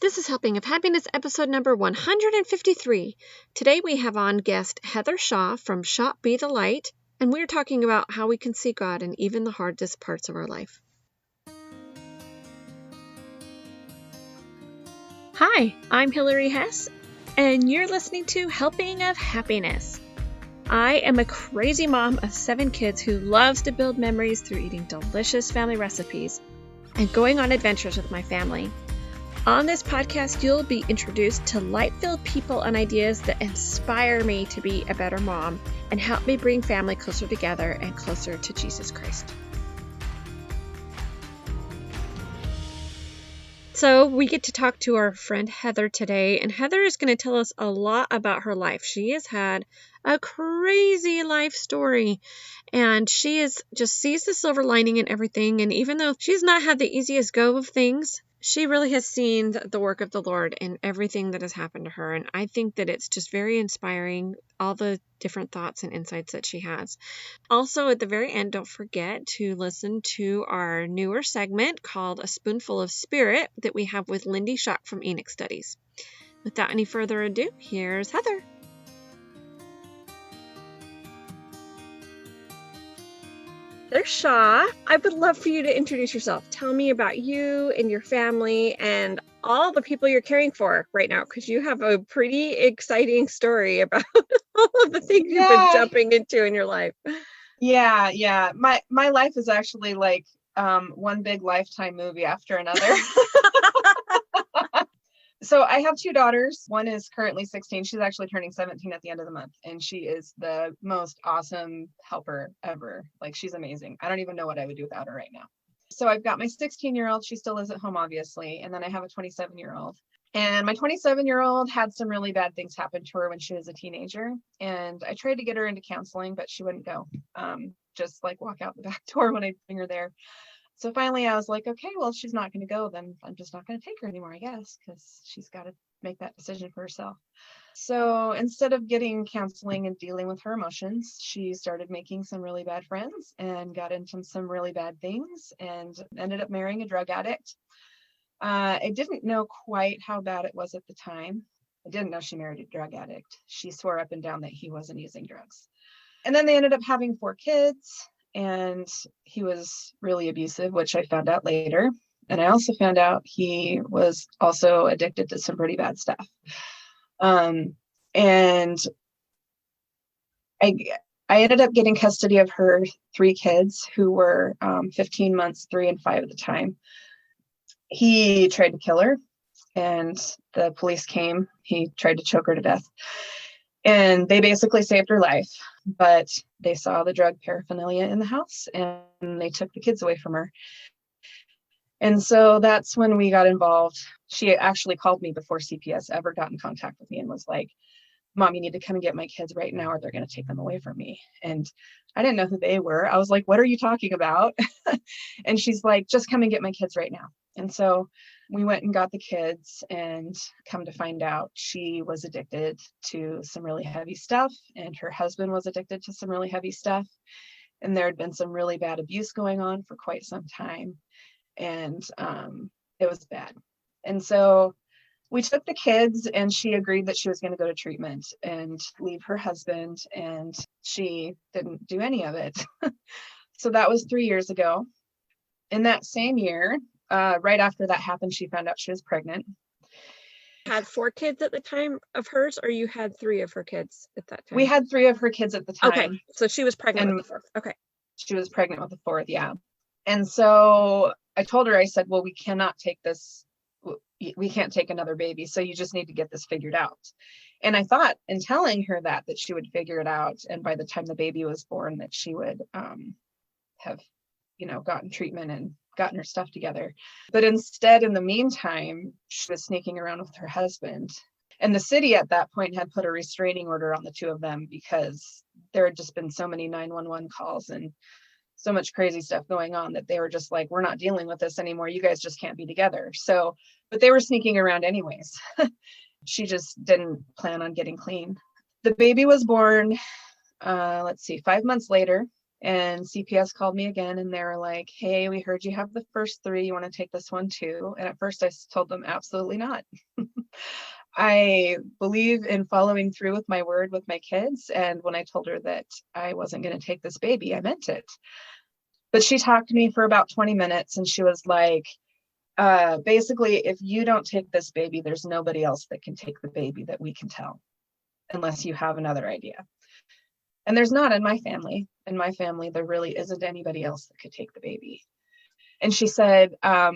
This is Helping of Happiness, episode number 153. Today we have on guest Heather Shaw from Shop Be the Light, and we're talking about how we can see God in even the hardest parts of our life. Hi, I'm Hillary Hess, and you're listening to Helping of Happiness. I am a crazy mom of 7 kids who loves to build memories through eating delicious family recipes and going on adventures with my family. On this podcast, you'll be introduced to light-filled people and ideas that inspire me to be a better mom and help me bring family closer together and closer to Jesus Christ. So we get to talk to our friend Heather today, and Heather is going to tell us a lot about her life. She has had a crazy life story, and she just sees the silver lining in everything. And even though she's not had the easiest go of things, she really has seen the work of the Lord in everything that has happened to her. And I think that it's just very inspiring, all the different thoughts and insights that she has. Also, at the very end, don't forget to listen to our newer segment called A Spoonful of Spirit that we have with Lindy Shock from Enoch Studies. Without any further ado, here's Heather. Heather Shaw, I would love for you to introduce yourself. Tell me about you and your family and all the people you're caring for right now, because you have a pretty exciting story about all of the things you've been jumping into in your life. Yeah. My life is actually like one big Lifetime movie after another. So I have 2 daughters. One is currently 16. She's actually turning 17 at the end of the month. And she is the most awesome helper ever. Like, she's amazing. I don't even know what I would do without her right now. So I've got my 16-year-old. She still lives at home, obviously. And then I have a 27-year-old. And my 27-year-old had some really bad things happen to her when she was a teenager. And I tried to get her into counseling, but she wouldn't go. Just like walk out the back door when I bring her there. So finally I was like, okay, well, if she's not going to go, then I'm just not going to take her anymore, I guess, because she's got to make that decision for herself. So instead of getting counseling and dealing with her emotions, she started making some really bad friends and got into some really bad things and ended up marrying a drug addict. I didn't know quite how bad it was at the time. I didn't know she married a drug addict. She swore up and down that he wasn't using drugs. And then they ended up having 4 kids. And he was really abusive, which I found out later. And I also found out he was also addicted to some pretty bad stuff. And I ended up getting custody of her 3 kids who were 15 months, 3 and 5 at the time. He tried to kill her, and the police came. He tried to choke her to death. And they basically saved her life, but they saw the drug paraphernalia in the house and they took the kids away from her. And so that's when we got involved. She actually called me before CPS ever got in contact with me and was like, Mom, you need to come and get my kids right now or they're going to take them away from me. And I didn't know who they were. I was like, what are you talking about? And she's like, just come and get my kids right now. And so we went and got the kids, and come to find out she was addicted to some really heavy stuff, and her husband was addicted to some really heavy stuff. And there had been some really bad abuse going on for quite some time. And it was bad. And so we took the kids, and she agreed that she was going to go to treatment and leave her husband, and she didn't do any of it. So that was 3 years ago. In that same year, right after that happened, she found out she was pregnant. Had 4 kids at the time of hers, or you had 3 of her kids at that time? We had 3 of her kids at the time. Okay, so she was pregnant with the 4th. Okay. She was pregnant with the 4th, yeah. And so I told her, I said, well, we cannot take this. We can't take another baby. So you just need to get this figured out. And I thought in telling her that she would figure it out. And by the time the baby was born, that she would have, gotten treatment and gotten her stuff together. But instead, in the meantime, she was sneaking around with her husband. And the city at that point had put a restraining order on the 2 of them because there had just been so many 911 calls and so much crazy stuff going on that they were just like, we're not dealing with this anymore. You guys just can't be together. So, but they were sneaking around anyways. She just didn't plan on getting clean. The baby was born, 5 months later. And CPS called me again and they were like, hey, we heard you have the first three. You want to take this one too? And at first I told them absolutely not. I believe in following through with my word with my kids. And when I told her that I wasn't going to take this baby, I meant it. But she talked to me for about 20 minutes and she was like, basically, if you don't take this baby, there's nobody else that can take the baby that we can tell, unless you have another idea. And there's not in my family. In my family, there really isn't anybody else that could take the baby. And she said, I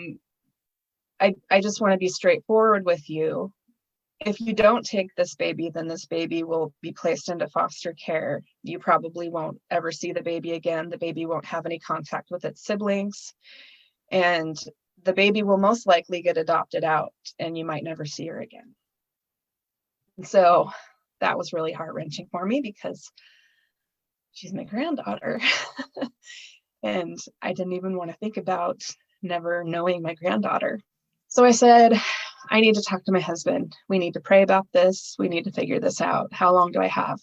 just want to be straightforward with you. If you don't take this baby, then this baby will be placed into foster care. You probably won't ever see the baby again. The baby won't have any contact with its siblings. And the baby will most likely get adopted out and you might never see her again. And so that was really heart-wrenching for me because she's my granddaughter. And I didn't even want to think about never knowing my granddaughter. So I said, I need to talk to my husband. We need to pray about this. We need to figure this out. How long do I have?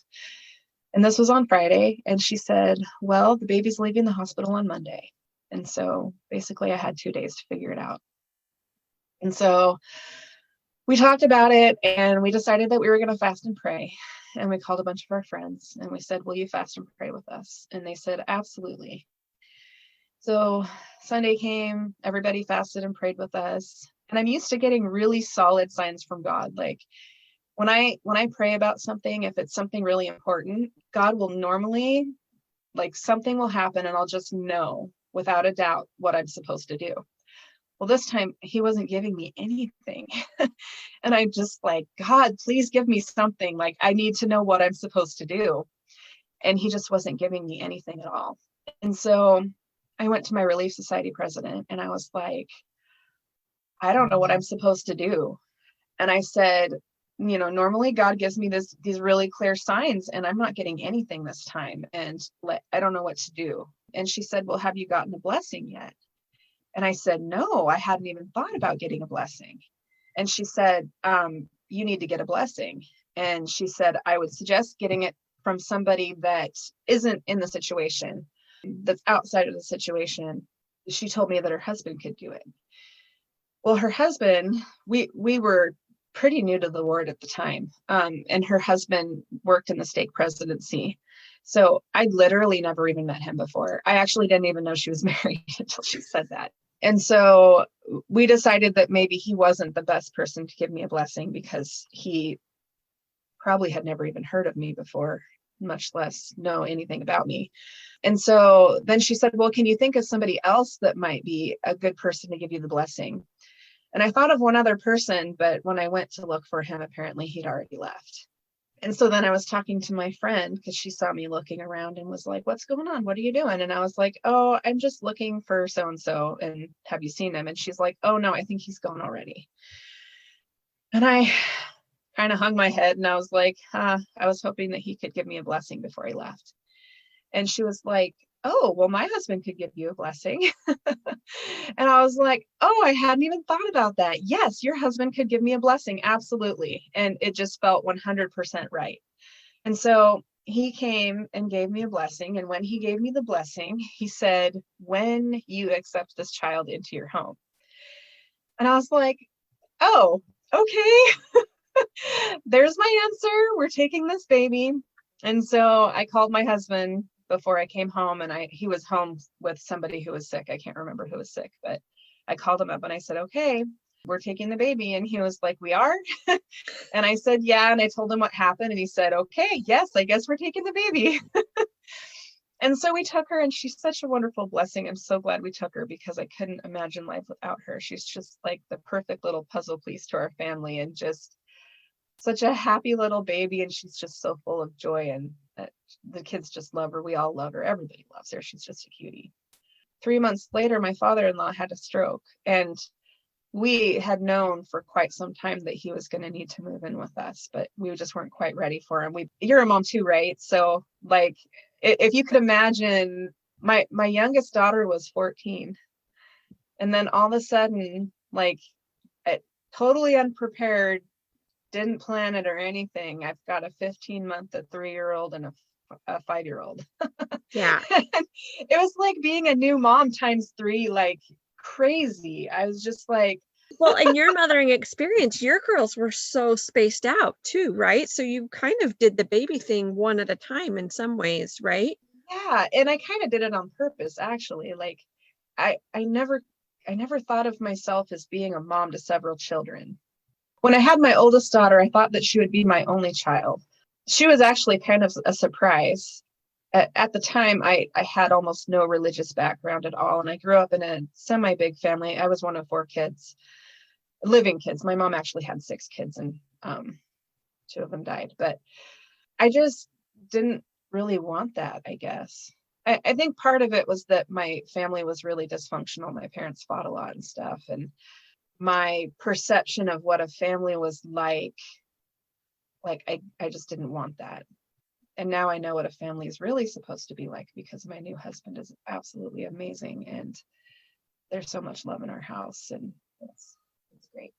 And this was on Friday. And she said, well, the baby's leaving the hospital on Monday. And so basically I had 2 days to figure it out. And so we talked about it and we decided that we were going to fast and pray. And we called a bunch of our friends and we said, will you fast and pray with us? And they said, absolutely. So Sunday came, everybody fasted and prayed with us. And I'm used to getting really solid signs from God. Like when I pray about something, if it's something really important, God will normally, like something will happen and I'll just know without a doubt what I'm supposed to do. Well, this time he wasn't giving me anything. And I just like, God, please give me something. Like I need to know what I'm supposed to do. And he just wasn't giving me anything at all. And so I went to my Relief Society president and I was like, I don't know what I'm supposed to do. And I said, you know, normally God gives me these really clear signs and I'm not getting anything this time. And I don't know what to do. And she said, well, have you gotten a blessing yet? And I said, no, I hadn't even thought about getting a blessing. And she said, you need to get a blessing. And she said, I would suggest getting it from somebody that isn't in the situation, that's outside of the situation. She told me that her husband could do it. Well, her husband, we were pretty new to the Lord at the time. And her husband worked in the stake presidency. So I'd literally never even met him before. I actually didn't even know she was married until she said that. And so we decided that maybe he wasn't the best person to give me a blessing because he probably had never even heard of me before, much less know anything about me. And so then she said, well, can you think of somebody else that might be a good person to give you the blessing? And I thought of one other person, but when I went to look for him, apparently he'd already left. And so then I was talking to my friend because she saw me looking around and was like, what's going on? What are you doing? And I was like, oh, I'm just looking for so-and-so. And have you seen him? And she's like, oh, no, I think he's gone already. And I kind of hung my head and I was like, I was hoping that he could give me a blessing before he left. And she was like, oh, well, my husband could give you a blessing. And I was like, oh, I hadn't even thought about that. Yes, your husband could give me a blessing. Absolutely. And it just felt 100% right. And so he came and gave me a blessing. And when he gave me the blessing, he said, when you accept this child into your home. And I was like, oh, okay. There's my answer. We're taking this baby. And so I called my husband before I came home and he was home with somebody who was sick. I can't remember who was sick, but I called him up and I said, okay, we're taking the baby. And he was like, we are? And I said, yeah. And I told him what happened. And he said, okay, yes, I guess we're taking the baby. And so we took her and she's such a wonderful blessing. I'm so glad we took her because I couldn't imagine life without her. She's just like the perfect little puzzle piece to our family and just such a happy little baby. And she's just so full of joy and the kids just love her. We all love her. Everybody loves her. She's just a cutie. 3 months later, my father-in-law had a stroke and we had known for quite some time that he was going to need to move in with us, but we just weren't quite ready for him. You're a mom too, right? So like, if you could imagine, my youngest daughter was 14. And then all of a sudden, like totally unprepared, didn't plan it or anything. I've got a 15-month, a 3-year-old and a a 5-year-old. Yeah. It was like being a new mom times 3, like crazy. I was just like, Well, in your mothering experience, your girls were so spaced out too, right? So you kind of did the baby thing one at a time in some ways, right? yeah, and I kind of did it on purpose, actually. Like, I never thought of myself as being a mom to several children. When I had my oldest daughter, I thought that she would be my only child. She was actually kind of a surprise. At the time, I had almost no religious background at all, and I grew up in a semi-big family. I was one of 4 kids, living kids. My mom actually had 6 kids, and 2 of them died. But I just didn't really want that, I guess. I think part of it was that my family was really dysfunctional. My parents fought a lot and stuff. And my perception of what a family was like I just didn't want that. And now I know what a family is really supposed to be like, because my new husband is absolutely amazing. And there's so much love in our house. And it's great.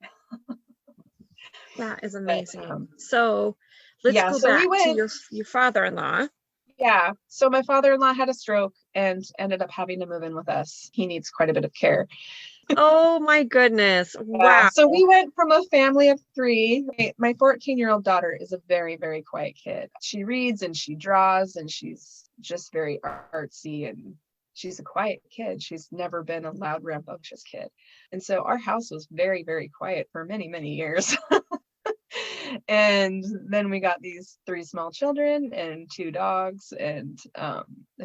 That is But amazing. So let's yeah, go so we back to went. your father-in-law. Yeah. So my father-in-law had a stroke and ended up having to move in with us. He needs quite a bit of care. Oh my goodness. Yeah. Wow. So we went from a family of 3. My 14-year-old daughter is a very, very quiet kid. She reads and she draws, and she's just very artsy, and she's a quiet kid. She's never been a loud, rambunctious kid. And so our house was very, very quiet for many, many years. And then we got these 3 small children and 2 dogs, and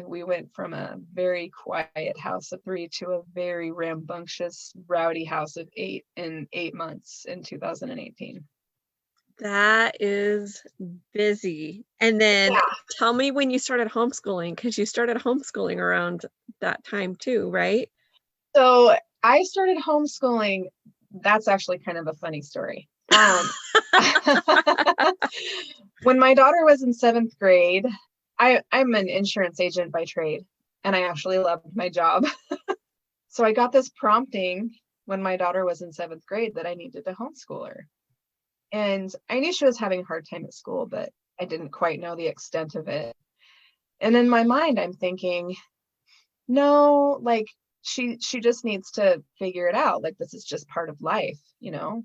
we went from a very quiet house of 3 to a very rambunctious, rowdy house of 8 in 8 months in 2018. That is busy. And then Yeah. tell me when you started homeschooling, because you started homeschooling around that time too, right? So I started homeschooling. That's actually kind of a funny story. When my daughter was in 7th grade, I'm an insurance agent by trade, and I actually loved my job. So I got this prompting when my daughter was in 7th grade that I needed to homeschool her. And I knew she was having a hard time at school, but I didn't quite know the extent of it. And in my mind, I'm thinking, no, like she just needs to figure it out. Like, this is just part of life, you know?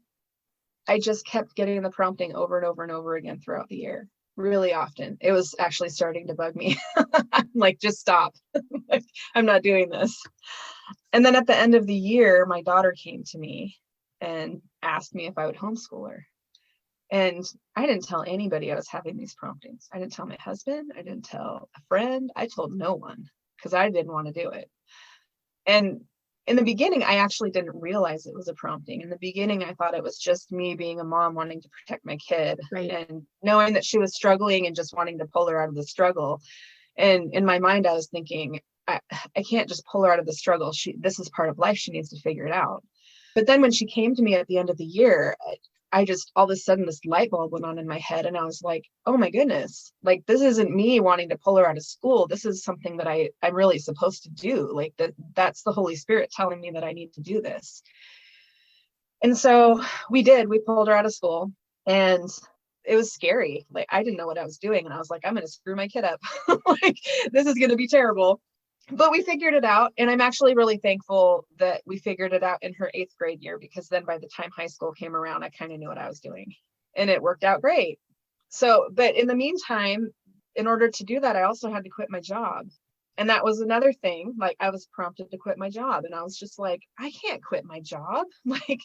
I just kept getting the prompting over and over and over again throughout the year, really often. It was actually starting to bug me. I'm like, just stop. Like, I'm not doing this. And then at the end of the year, my daughter came to me and asked me if I would homeschool her. And I didn't tell anybody I was having these promptings. I didn't tell my husband. I didn't tell a friend. I told no one, because I didn't want to do it. And in the beginning, I actually didn't realize it was a prompting. In the beginning, I thought it was just me being a mom wanting to protect my kid, Right. and knowing that she was struggling and just wanting to pull her out of the struggle. And in my mind, I was thinking, I can't just pull her out of the struggle. This is part of life. She needs to figure it out. But then when she came to me at the end of the year, I just, all of a sudden, this light bulb went on in my head, and I was like, oh my goodness, like, this isn't me wanting to pull her out of school. This is something that I'm really supposed to do. Like, that's the Holy Spirit telling me that I need to do this. And so we pulled her out of school, and it was scary. Like, I didn't know what I was doing. And I was like, I'm going to screw my kid up. Like, this is going to be terrible. But we figured it out. And I'm actually really thankful that we figured it out in her 8th grade year, because then by the time high school came around, I kind of knew what I was doing, and it worked out great. So, but in the meantime, in order to do that, I also had to quit my job. And that was another thing. Like, I was prompted to quit my job, and I was just like, I can't quit my job. Like,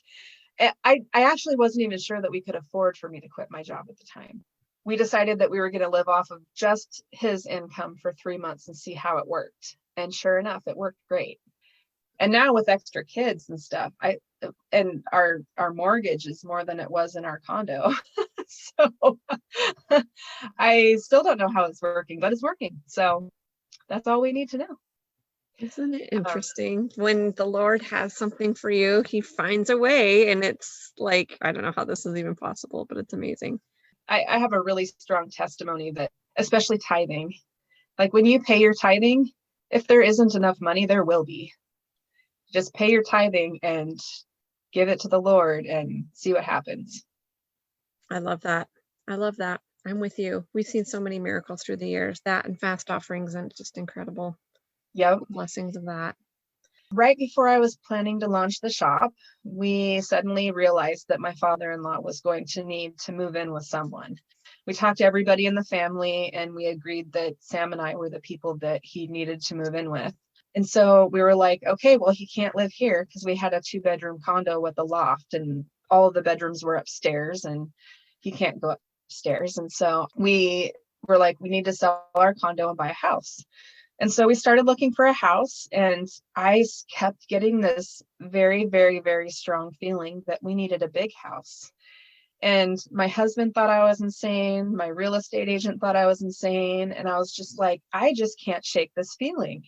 I actually wasn't even sure that we could afford for me to quit my job at the time. We decided that we were going to live off of just his income for 3 months and see how it worked. And sure enough, it worked great. And now with extra kids and stuff, and our mortgage is more than it was in our condo. So I still don't know how it's working, but it's working. So that's all we need to know. Isn't it interesting? When the Lord has something for you, he finds a way, and it's like, I don't know how this is even possible, but it's amazing. I have a really strong testimony that, especially tithing, like, when you pay your tithing, if there isn't enough money, there will be. Just pay your tithing and give it to the Lord and see what happens. I love that. I love that. I'm with you. We've seen so many miracles through the years, that and fast offerings, and it's just incredible. Yep. Blessings of that. Right before I was planning to launch the shop, we suddenly realized that my father-in-law was going to need to move in with someone. We talked to everybody in the family, and we agreed that Sam and I were the people that he needed to move in with. And so we were like, okay, well, he can't live here because we had a 2-bedroom condo with a loft, and all of the bedrooms were upstairs, and he can't go upstairs. And so we were like, we need to sell our condo and buy a house. And so we started looking for a house, and I kept getting this very, very, very strong feeling that we needed a big house. And my husband thought I was insane. My real estate agent thought I was insane. And I was just like, I just can't shake this feeling.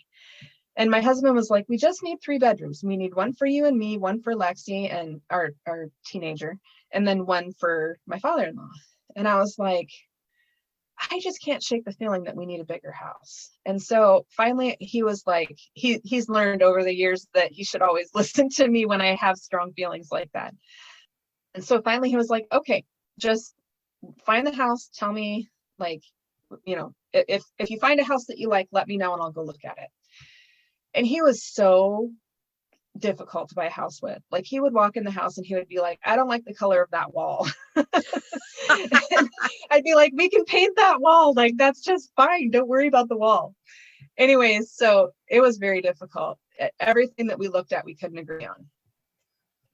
And my husband was like, we just need 3 bedrooms. We need one for you and me, one for Lexi and our teenager, and then one for my father-in-law. And I was like, I just can't shake the feeling that we need a bigger house. And so finally he was like, he's learned over the years that he should always listen to me when I have strong feelings like that. And so finally he was like, okay, just find the house. Tell me, like, if you find a house that you like, let me know and I'll go look at it. And he was so difficult to buy a house with. Like, he would walk in the house and he would be like, I don't like the color of that wall. I'd be like, we can paint that wall. Like, that's just fine. Don't worry about the wall. Anyways, so it was very difficult. Everything that we looked at, we couldn't agree on.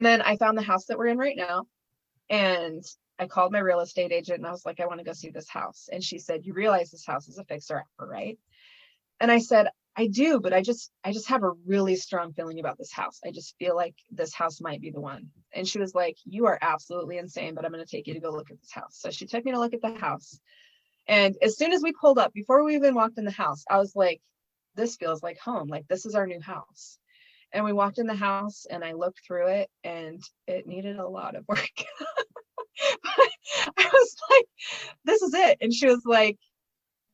And then I found the house that we're in right now. And I called my real estate agent and I was like, I want to go see this house. And she said, you realize this house is a fixer-upper, right? And I said, I do, but I just have a really strong feeling about this house. I just feel like this house might be the one. And she was like, you are absolutely insane, but I'm going to take you to go look at this house. So she took me to look at the house. And as soon as we pulled up, before we even walked in the house, I was like, this feels like home. Like, this is our new house. And we walked in the house and I looked through it and it needed a lot of work. I was like, this is it. And she was like,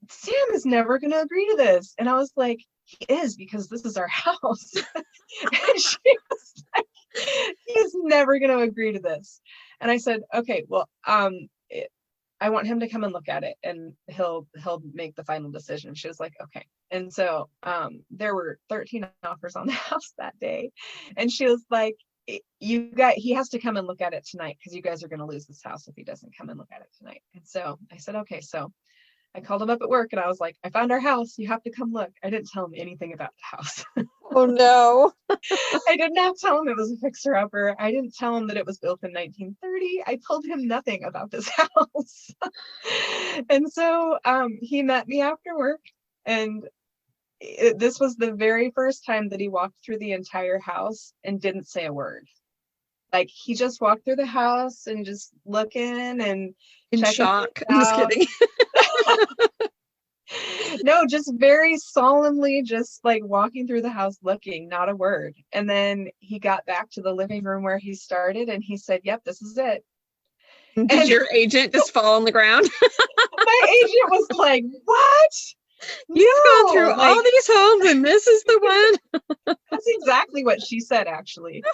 Sam is never going to agree to this. And I was like, he is, because this is our house. And she was like, he's never going to agree to this. And I said, okay, well, I want him to come and look at it and he'll make the final decision. She was like, okay. And so there were 13 offers on the house that day. And she was like, he has to come and look at it tonight because you guys are going to lose this house if he doesn't come and look at it tonight. And so I said, okay. So I called him up at work and I was like, I found our house. You have to come look. I didn't tell him anything about the house. Oh no. I did not tell him it was a fixer-upper. I didn't tell him that it was built in 1930. I told him nothing about this house. And so he met me after work, and this was the very first time that he walked through the entire house and didn't say a word. Like, he just walked through the house and just looking and in shock. I'm just kidding. No, just very solemnly, just like walking through the house looking, not a word. And then he got back to the living room where he started and he said, yep, this is it. Did your agent just fall on the ground? My agent was like, what? You've gone through all these homes and this is the one. That's exactly what she said, actually.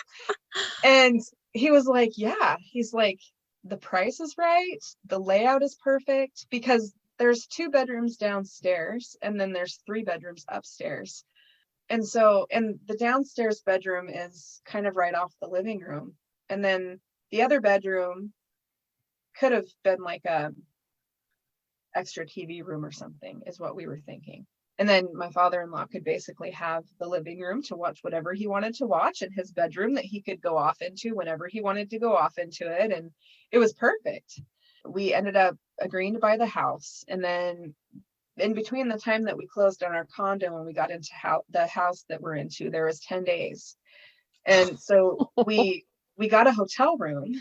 And he was like, yeah. He's like, the price is right. The layout is perfect, because there's 2 bedrooms downstairs and then there's 3 bedrooms upstairs. And so, and the downstairs bedroom is kind of right off the living room. And then the other bedroom could have been like a extra TV room or something, is what we were thinking. And then my father-in-law could basically have the living room to watch whatever he wanted to watch, and his bedroom that he could go off into whenever he wanted to go off into it. And it was perfect. We ended up agreeing to buy the house. And then in between the time that we closed on our condo and we got into the house that we're into, there was 10 days. And so we got a hotel room,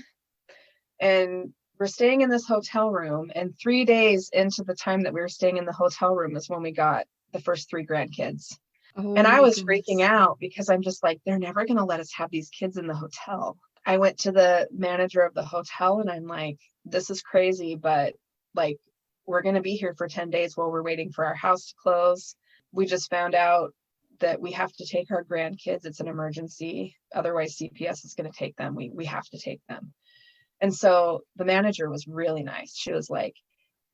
and we're staying in this hotel room. And 3 days into the time that we were staying in the hotel room is when we got the first 3 grandkids. Oh, and I was freaking out because I'm just like, they're never going to let us have these kids in the hotel. I went to the manager of the hotel and I'm like, this is crazy, but like, we're going to be here for 10 days while we're waiting for our house to close. We just found out that we have to take our grandkids. It's an emergency. Otherwise, CPS is going to take them. We have to take them. And so the manager was really nice. She was like,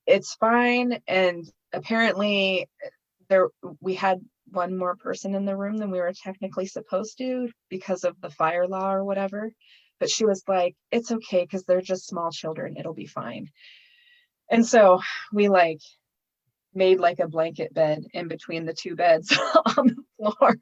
it's fine. And apparently we had one more person in the room than we were technically supposed to because of the fire law or whatever. But she was like, it's okay, because they're just small children, it'll be fine. And so we like made like a blanket bed in between the two beds on the floor.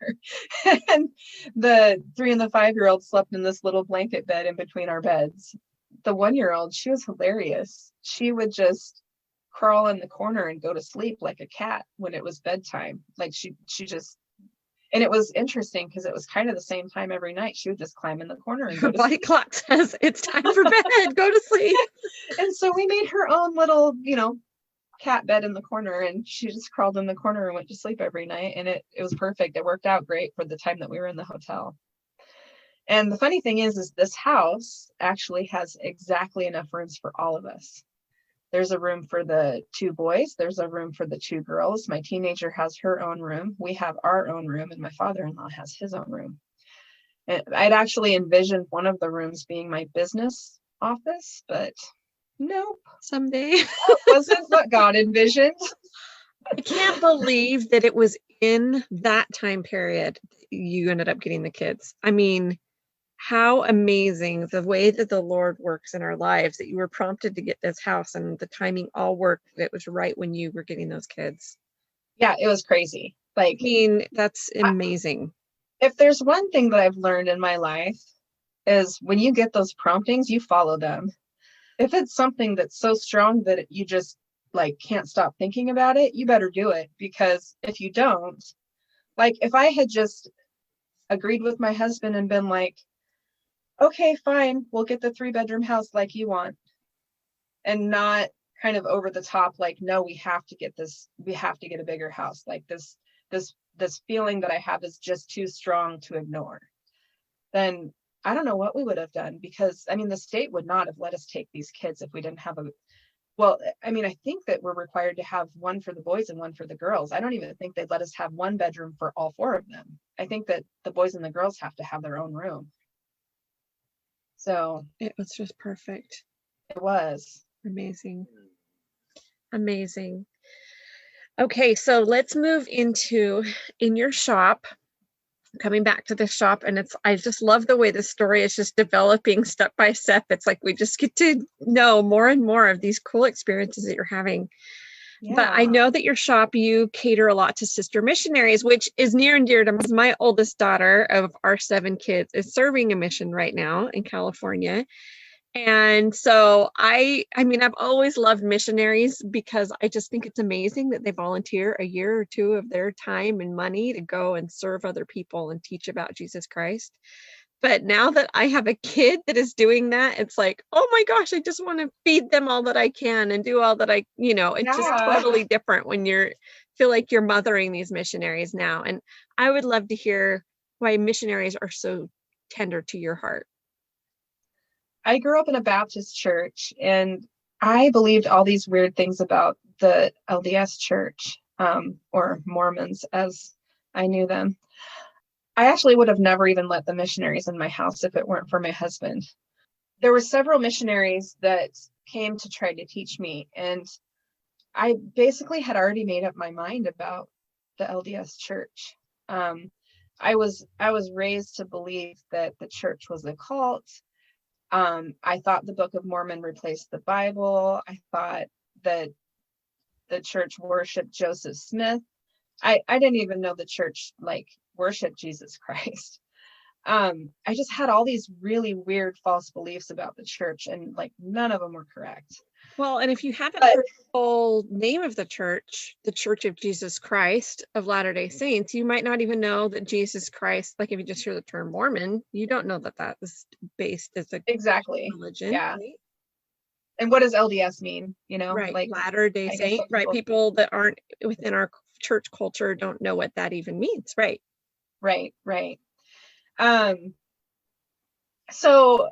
And the 3 and the 5-year-old slept in this little blanket bed in between our beds. The 1-year-old, she was hilarious. She would just crawl in the corner and go to sleep like a cat when it was bedtime. Like she just, and it was interesting because it was kind of the same time every night. She would just climb in the corner and go Her to body sleep. clock says it's time for bed. Go to sleep. And so we made her own little, cat bed in the corner, and she just crawled in the corner and went to sleep every night. And it was perfect. It worked out great for the time that we were in the hotel. And the funny thing is this house actually has exactly enough rooms for all of us. There's a room for the 2 boys. There's a room for the 2 girls. My teenager has her own room. We have our own room, and my father-in-law has his own room. And I'd actually envisioned one of the rooms being my business office, but nope. Someday. That wasn't what God envisioned. I can't believe that it was in that time period you ended up getting the kids. I mean, how amazing the way that the Lord works in our lives, that you were prompted to get this house and the timing all worked. It was right when you were getting those kids. Yeah, it was crazy. Like, I mean, that's amazing. If there's one thing that I've learned in my life is when you get those promptings, you follow them. If it's something that's so strong that you just like can't stop thinking about it, you better do it. Because if you don't, like if I had just agreed with my husband and been like, okay, fine, we'll get the 3-bedroom house like you want, and not kind of over the top, like, no, we have to get a bigger house. Like this feeling that I have is just too strong to ignore. Then I don't know what we would have done, because I mean, the state would not have let us take these kids if we didn't have I think that we're required to have one for the boys and one for the girls. I don't even think they'd let us have 1 bedroom for all 4 of them. I think that the boys and the girls have to have their own room. So it was just perfect. It was amazing. Okay, so let's move into in your shop. Coming back to the shop, and I just love the way the story is just developing step by step. It's like we just get to know more and more of these cool experiences that you're having. Yeah. But I know that your shop, you cater a lot to sister missionaries, which is near and dear to my oldest daughter of our 7 kids is serving a mission right now in California. And so I've always loved missionaries because I just think it's amazing that they volunteer a year or 2 of their time and money to go and serve other people and teach about Jesus Christ. But now that I have a kid that is doing that, it's like, oh my gosh, I just want to feed them all that I can and do all that it's just totally different when feel like you're mothering these missionaries now. And I would love to hear why missionaries are so tender to your heart. I grew up in a Baptist church, and I believed all these weird things about the LDS church, or Mormons as I knew them. I actually would have never even let the missionaries in my house if it weren't for my husband. There were several missionaries that came to try to teach me, and I basically had already made up my mind about the LDS church. I was raised to believe that the church was a cult. I thought the Book of Mormon replaced the Bible. I thought that the church worshiped Joseph Smith. I didn't even know the church worshiped Jesus Christ. I just had all these really weird false beliefs about the church, and none of them were correct. Well, and if you haven't heard the full name of the Church of Jesus Christ of Latter-day Saints, you might not even know that Jesus Christ, if you just hear the term Mormon, you don't know that is based as a religion. Yeah. Right? And what does LDS mean? Right. Latter-day Saint, right? People that aren't within our church culture don't know what that even means. Right. Right. So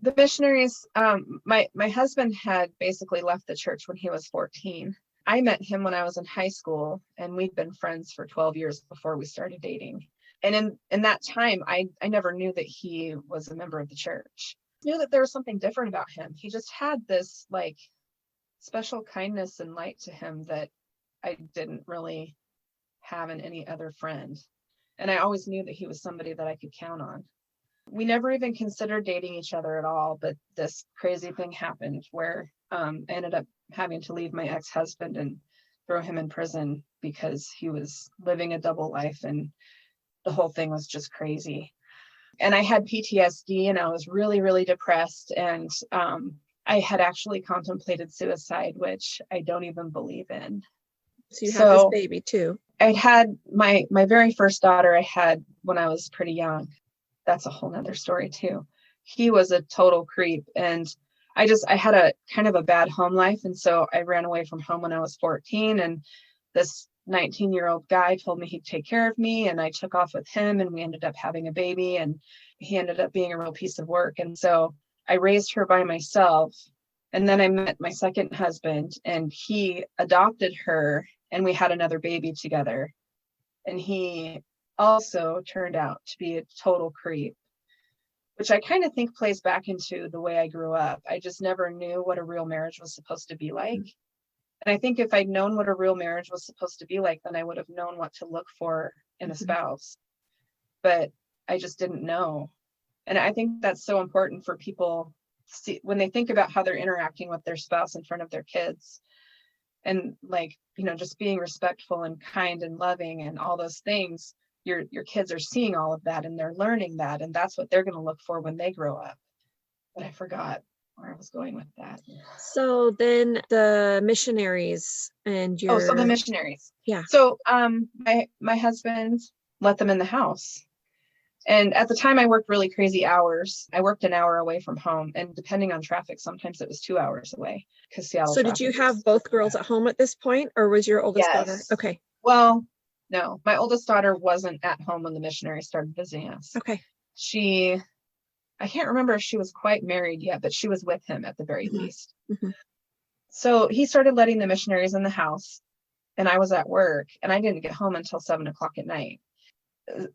the missionaries, my husband had basically left the church when he was 14. I met him when I was in high school, and we'd been friends for 12 years before we started dating. And in that time, I never knew that he was a member of the church. I knew that there was something different about him. He just had this special kindness and light to him that I didn't really have in any other friend. And I always knew that he was somebody that I could count on. We never even considered dating each other at all, but this crazy thing happened where I ended up having to leave my ex-husband and throw him in prison because he was living a double life, and the whole thing was just crazy. And I had PTSD, and I was really, really depressed, and I had actually contemplated suicide, which I don't even believe in. So you have this baby too. I'd had my very first daughter I had when I was pretty young. That's a whole nother story too. He was a total creep, and I had a kind of a bad home life. And so I ran away from home when I was 14, and this 19-year-old guy told me he'd take care of me, and I took off with him, and we ended up having a baby, and he ended up being a real piece of work. And so I raised her by myself. And then I met my second husband, and he adopted her, and we had another baby together. And he also turned out to be a total creep, which I kind of think plays back into the way I grew up. I just never knew what a real marriage was supposed to be like. And I think if I'd known what a real marriage was supposed to be like, then I would have known what to look for in a spouse. But I just didn't know. And I think that's so important for people to see when they think about how they're interacting with their spouse in front of their kids. And like, just being respectful and kind and loving and all those things, your kids are seeing all of that, and they're learning that, and that's what they're going to look for when they grow up. But I forgot where I was going with that. So then the missionaries and your... so the missionaries. Yeah. So my husband let them in the house. And at the time I worked really crazy hours. I worked an hour away from home, and depending on traffic, sometimes it was 2 hours away, because Seattle. So did you have both girls at home at this point, or was your oldest daughter? Okay. Well, no, my oldest daughter wasn't at home when the missionaries started visiting us. Okay. I can't remember if she was quite married yet, but she was with him at the very least. Mm-hmm. So he started letting the missionaries in the house, and I was at work, and I didn't get home until 7:00 at night.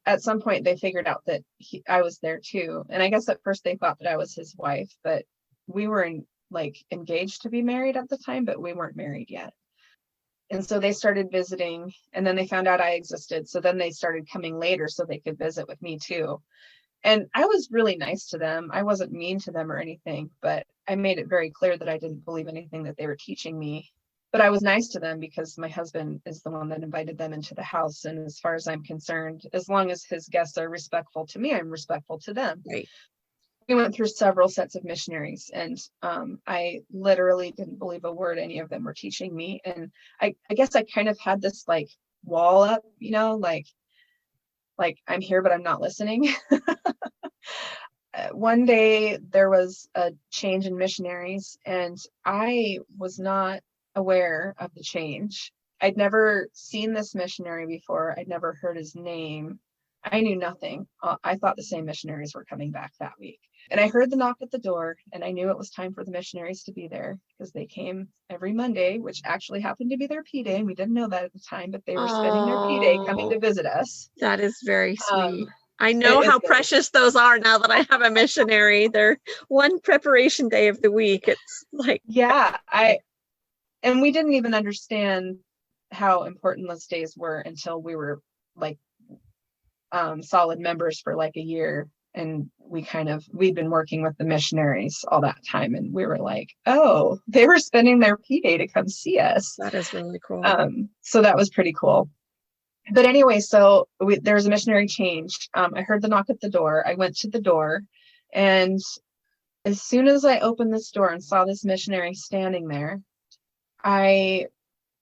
At some point they figured out that I was there too. And I guess at first they thought that I was his wife, but we were engaged to be married at the time, but we weren't married yet. And so they started visiting, and then they found out I existed. So then they started coming later so they could visit with me too. And I was really nice to them. I wasn't mean to them or anything, but I made it very clear that I didn't believe anything that they were teaching me. But I was nice to them because my husband is the one that invited them into the house. And as far as I'm concerned, as long as his guests are respectful to me, I'm respectful to them. Right. We went through several sets of missionaries, and I literally didn't believe a word any of them were teaching me. And I guess I kind of had this wall up, like I'm here, but I'm not listening. One day there was a change in missionaries, and I was not aware of the change. I'd never seen this missionary before. I'd never heard his name. I knew nothing. I thought the same missionaries were coming back that week. And I heard the knock at the door, and I knew it was time for the missionaries to be there, because they came every Monday, which actually happened to be their P-Day. And we didn't know that at the time, but they were spending their P-Day coming to visit us. That is very sweet. I know how precious those are now that I have a missionary. They're one preparation day of the week. It's like, yeah, and we didn't even understand how important those days were until we were solid members for a year. And we'd been working with the missionaries all that time. And we were like, oh, they were spending their P-Day to come see us. That is really cool. So that was pretty cool. But anyway, so there was a missionary change. I heard the knock at the door. I went to the door, and as soon as I opened this door and saw this missionary standing there, I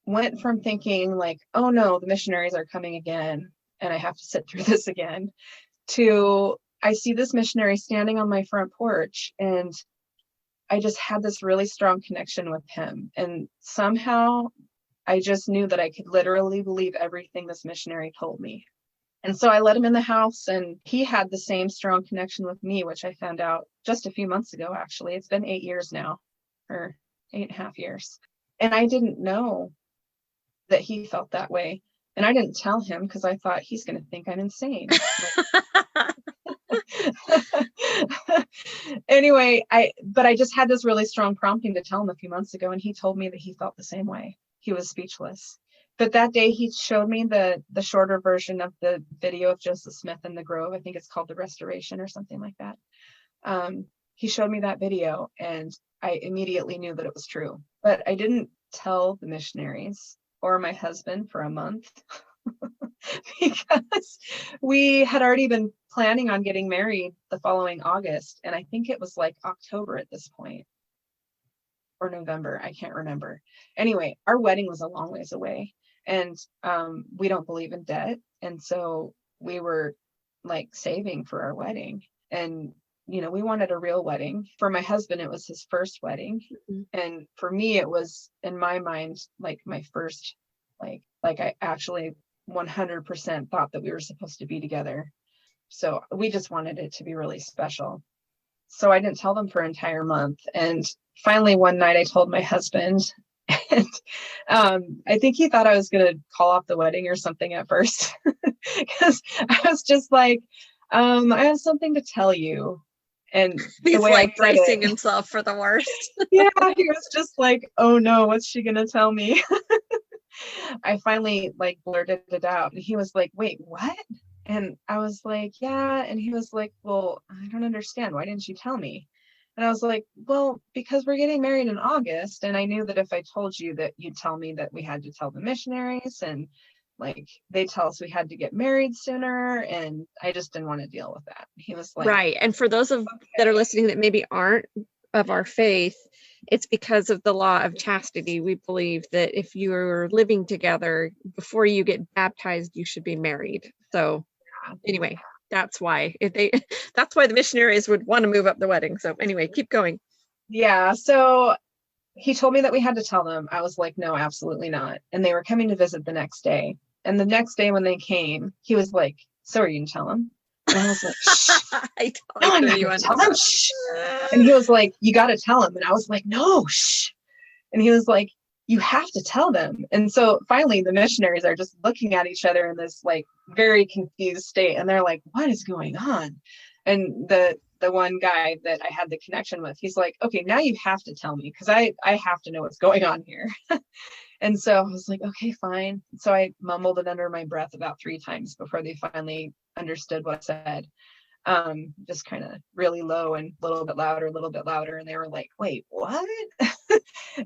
went from thinking oh no, the missionaries are coming again, and I have to sit through this again, to I see this missionary standing on my front porch, and I just had this really strong connection with him. And somehow I just knew that I could literally believe everything this missionary told me. And so I let him in the house, and he had the same strong connection with me, which I found out just a few months ago, actually. It's been 8 years now, or 8.5 years. And I didn't know that he felt that way. And I didn't tell him because I thought he's going to think I'm insane. Anyway, but I just had this really strong prompting to tell him a few months ago, and he told me that he felt the same way. He was speechless. But that day he showed me the shorter version of the video of Joseph Smith in the Grove. I think it's called The Restoration or something like that. He showed me that video, and I immediately knew that it was true. But I didn't tell the missionaries or my husband for a month because we had already been planning on getting married the following August. And I think it was like October at this point, or November. I can't remember. Anyway, our wedding was a long ways away, and we don't believe in debt. And so we were like saving for our wedding. And we wanted a real wedding. For my husband, it was his first wedding. Mm-hmm. And for me, it was, in my mind, like my first, like I actually 100% thought that we were supposed to be together. So we just wanted it to be really special. So I didn't tell them for an entire month. And finally, one night I told my husband, and I think he thought I was going to call off the wedding or something at first, because I was just like, I have something to tell you. And he's like bracing himself for the worst. Yeah, he was just like, oh no, what's she gonna tell me? I finally like blurted it out, and he was like, wait, what? And I was like, yeah. And he was like, well, I don't understand, why didn't you tell me? And I was like, well, because we're getting married in August, and I knew that if I told you, that you'd tell me that we had to tell the missionaries, and like they tell us we had to get married sooner, and I just didn't want to deal with that. He was like, right. And for those that are listening that maybe aren't of our faith, it's because of the law of chastity. We believe that if you're living together before you get baptized, you should be married. So anyway, that's why that's why the missionaries would want to move up the wedding. So anyway, keep going. Yeah. So he told me that we had to tell them. I was like, no, absolutely not. And they were coming to visit the next day. And the next day when they came, he was like, so are you gonna tell them? And I was like, shh. I'm not gonna tell them. Shh. And he was like, you got to tell them. And I was like, no, shh. And he was like, you have to tell them. And so finally the missionaries are just looking at each other in this like very confused state. And they're like, what is going on? And the one guy that I had the connection with, he's like, okay, now you have to tell me, because I have to know what's going on here. And so I was like, okay, fine. So I mumbled it under my breath about 3 times before they finally understood what I said. Just kind of really low and a little bit louder. And they were like, wait, what?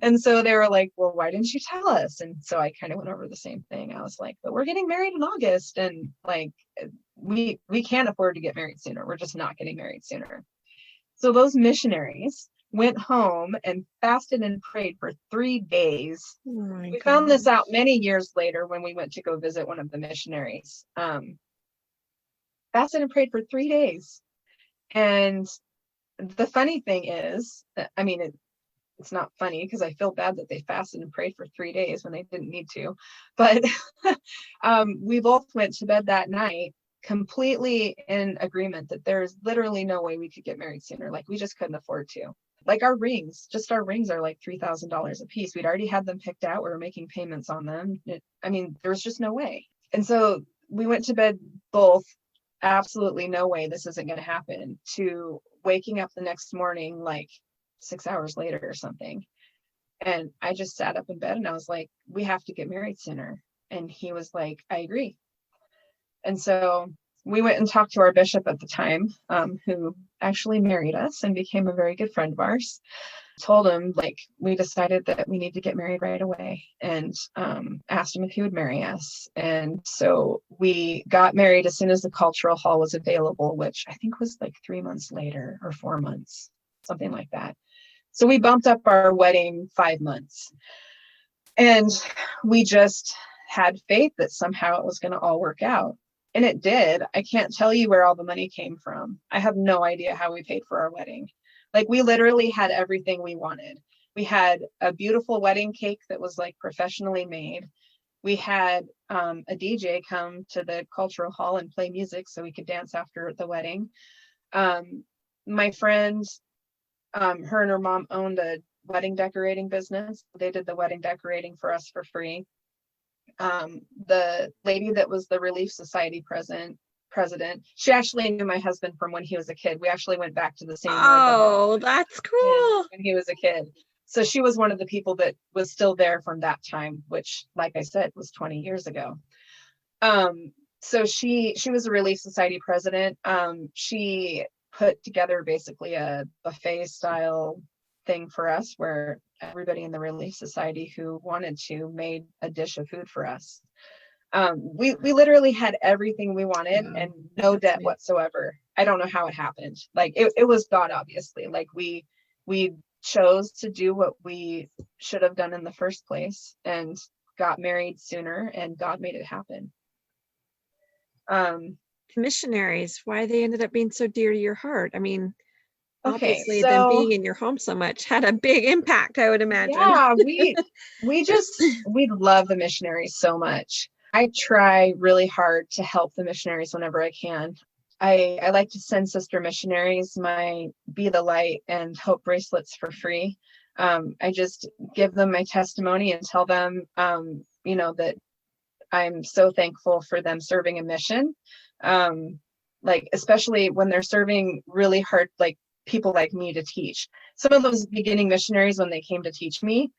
And so they were like, well, why didn't you tell us? And so I kind of went over the same thing. I was like, but we're getting married in August, and like, we can't afford to get married sooner. We're just not getting married sooner. So those missionaries went home and fasted and prayed for 3 days. Oh we found this out many years later when we went to go visit one of the missionaries. Fasted and prayed for 3 days. And the funny thing is, I mean, it's not funny because I feel bad that they fasted and prayed for 3 days when they didn't need to. But we both went to bed that night completely in agreement that there's literally no way we could get married sooner. Like, we just couldn't afford to. Like, our rings are like $3,000 a piece. We'd already had them picked out. We were making payments on them. There was just no way. And so we went to bed both, absolutely no way, this isn't going to happen, to waking up the next morning like 6 hours later or something. And I just sat up in bed and I was like, we have to get married sooner. And he was like, I agree. And so we went and talked to our bishop at the time, who actually married us and became a very good friend of ours. Told him, like, we decided that we need to get married right away, and asked him if he would marry us. And so we got married as soon as the cultural hall was available, which I think was like 3 months later or 4 months, something like that. So we bumped up our wedding 5 months, and we just had faith that somehow it was going to all work out. And it did. I can't tell you where all the money came from. I have no idea how we paid for our wedding. Like, we literally had everything we wanted. We had a beautiful wedding cake that was like professionally made. We had a DJ come to the cultural hall and play music so we could dance after the wedding. My friend, her and her mom owned a wedding decorating business. They did the wedding decorating for us for free. The lady that was the Relief Society president president. She actually knew my husband from when he was a kid. We actually went back to the same ward that Oh, that's cool. when he was a kid. So she was one of the people that was still there from that time, which, like I said, was 20 years ago. So she was a Relief Society president. She put together basically a buffet style thing for us where everybody in the Relief Society who wanted to made a dish of food for us. We literally had everything we wanted and no debt whatsoever. I don't know how it happened. Like it was God, obviously. Like we chose to do what we should have done in the first place and got married sooner, and God made it happen. Missionaries, why they ended up being so dear to your heart. I mean, Okay, obviously so them being in your home so much had a big impact, I would imagine. yeah, we love the missionaries so much. I try really hard to help the missionaries whenever I can. I like to send sister missionaries my Be the Light and Hope bracelets for free. I just give them my testimony and tell them, that I'm so thankful for them serving a mission. Like, especially when they're serving really hard, like people like me to teach. Some of those beginning missionaries, when they came to teach me,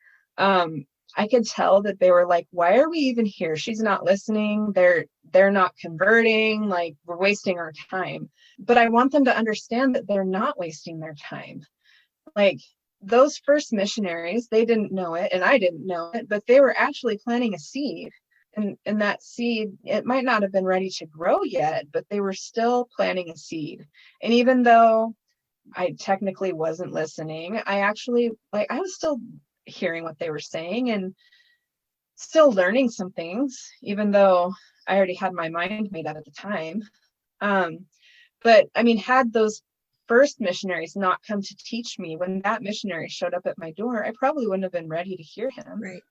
I could tell that they were like, why are we even here? She's not listening. They're not converting. Like, we're wasting our time. But I want them to understand that they're not wasting their time. Like, those first missionaries, they didn't know it and I didn't know it, but they were actually planting a seed. And that seed, it might not have been ready to grow yet, but they were still planting a seed. And even though I technically wasn't listening, I was still hearing what they were saying and still learning some things, even though I already had my mind made up at the time. But I mean, had those first missionaries not come to teach me, when that missionary showed up at my door, I probably wouldn't have been ready to hear him. Right.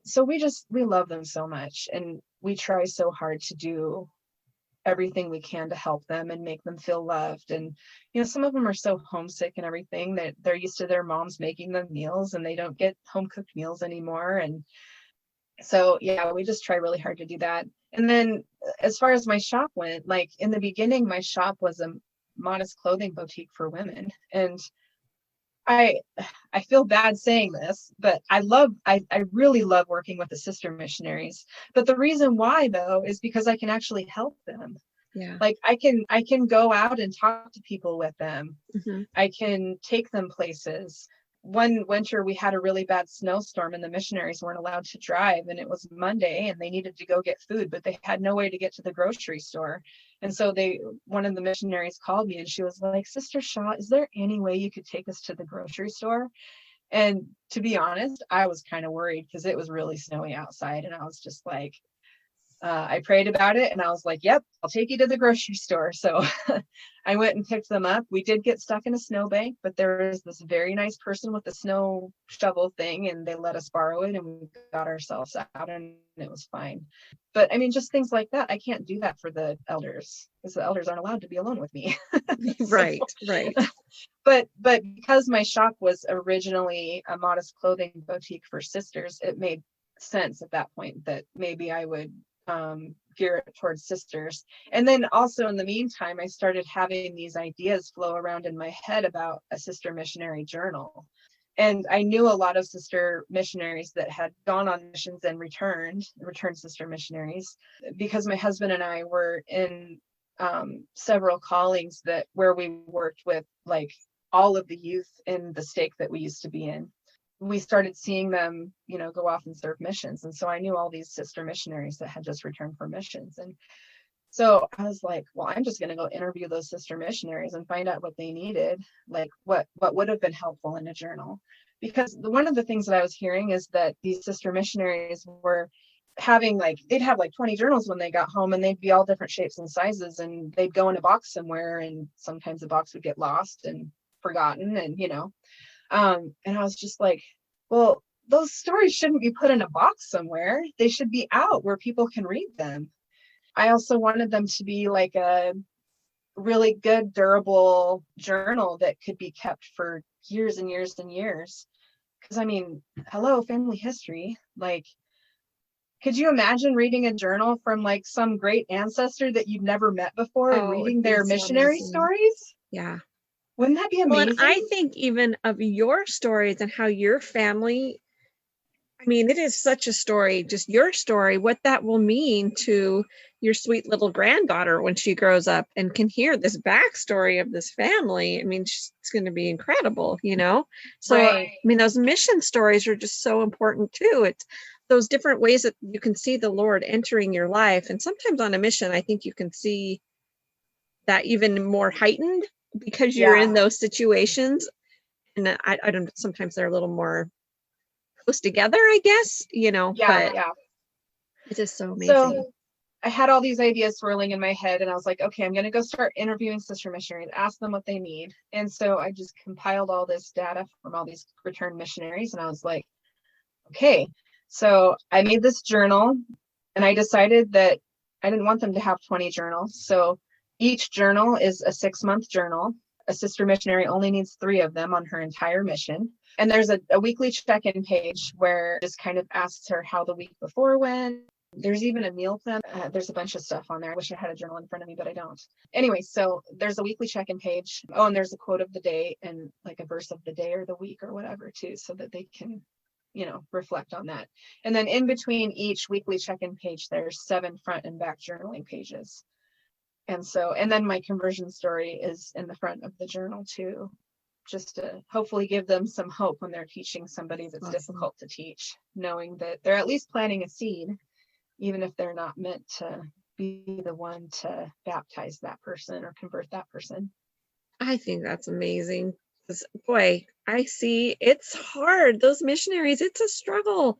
So we love them so much, and we try so hard to do everything we can to help them and make them feel loved. And some of them are so homesick and everything that they're used to their moms making them meals and they don't get home cooked meals anymore. And so yeah, we just try really hard to do that. And then as far as my shop went, like in the beginning, my shop was a modest clothing boutique for women, and I feel bad saying this, but I really love working with the sister missionaries. But the reason why, though, is because I can actually help them. Yeah. Like I can go out and talk to people with them. Mm-hmm. I can take them places. One winter we had a really bad snowstorm and the missionaries weren't allowed to drive, and it was Monday and they needed to go get food, but they had no way to get to the grocery store. And so one of the missionaries called me and she was like, Sister Shaw, is there any way you could take us to the grocery store? And to be honest, I was kind of worried because it was really snowy outside, and I was just like, I prayed about it and I was like, yep, I'll take you to the grocery store. So I went and picked them up. We did get stuck in a snowbank, but there was this very nice person with a snow shovel thing and they let us borrow it and we got ourselves out and it was fine. But I mean, just things like that. I can't do that for the elders because the elders aren't allowed to be alone with me. Right. But because my shop was originally a modest clothing boutique for sisters, it made sense at that point that maybe I would gear it towards sisters. And then also in the meantime, I started having these ideas flow around in my head about a sister missionary journal. And I knew a lot of sister missionaries that had gone on missions and returned sister missionaries, because my husband and I were in several callings where we worked with like all of the youth in the stake that we used to be in. We started seeing them, go off and serve missions. And so I knew all these sister missionaries that had just returned from missions. And so I was like, well, I'm just going to go interview those sister missionaries and find out what they needed, like what would have been helpful in a journal. Because one of the things that I was hearing is that these sister missionaries were having they'd have 20 journals when they got home, and they'd be all different shapes and sizes, and they'd go in a box somewhere, and sometimes the box would get lost and forgotten, and and I was just like, well, those stories shouldn't be put in a box somewhere. They should be out where people can read them. I also wanted them to be like a really good, durable journal that could be kept for years and years and years. Because I mean, hello, family history. Could you imagine reading a journal from like some great ancestor that you've never met before and Oh, reading it'd be their so missionary amazing. stories? Yeah. Wouldn't that be Well, and amazing? I think even of your stories and how your family, I mean, it is such a story, just your story, what that will mean to your sweet little granddaughter when she grows up and can hear this backstory of this family. I mean, it's going to be incredible, you know? So, Right. I mean, those mission stories are just so important too. It's those different ways that you can see the Lord entering your life. And sometimes on a mission, I think you can see that even more heightened because you're in Yeah. those situations. And I don't, sometimes they're a little more close together, I guess, you know, Yeah. but Yeah. it is so amazing. So I had all these ideas swirling in my head, and I was like, okay, I'm going to go start interviewing sister missionaries, ask them what they need. And so I just compiled all this data from all these returned missionaries, and I was like, okay. So I made this journal, and I decided that I didn't want them to have 20 journals. So each journal is a 6-month journal. A sister missionary only needs 3 of them on her entire mission. And there's a weekly check-in page where it just kind of asks her how the week before went. There's even a meal plan. There's a bunch of stuff on there. I wish I had a journal in front of me, but I don't. Anyway, so there's a weekly check-in page. Oh, and there's a quote of the day and like a verse of the day or the week or whatever too, so that they can, reflect on that. And then in between each weekly check-in page, there's 7 front and back journaling pages. And then my conversion story is in the front of the journal too, just to hopefully give them some hope when they're teaching somebody that's difficult to teach, knowing that they're at least planting a seed, even if they're not meant to be the one to baptize that person or convert that person. I think that's amazing. Boy, I see it's hard. Those missionaries, it's a struggle.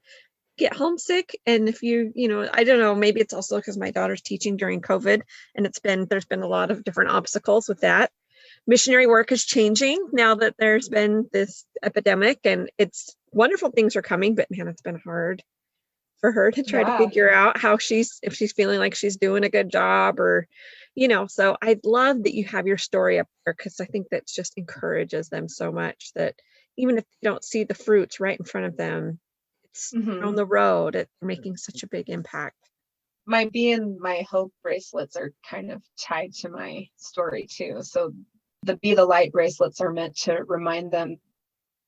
Get homesick. And if I don't know, maybe it's also because my daughter's teaching during COVID and there's been a lot of different obstacles with that. Missionary work is changing now that there's been this epidemic, and it's wonderful things are coming, but man, it's been hard for her to try to figure out if she's feeling like she's doing a good job or, so I love that you have your story up there because I think that just encourages them so much that even if they don't see the fruits right in front of them, it's on the road, they're making such a big impact. My Be in My Hope bracelets are kind of tied to my story too. So the Be the Light bracelets are meant to remind them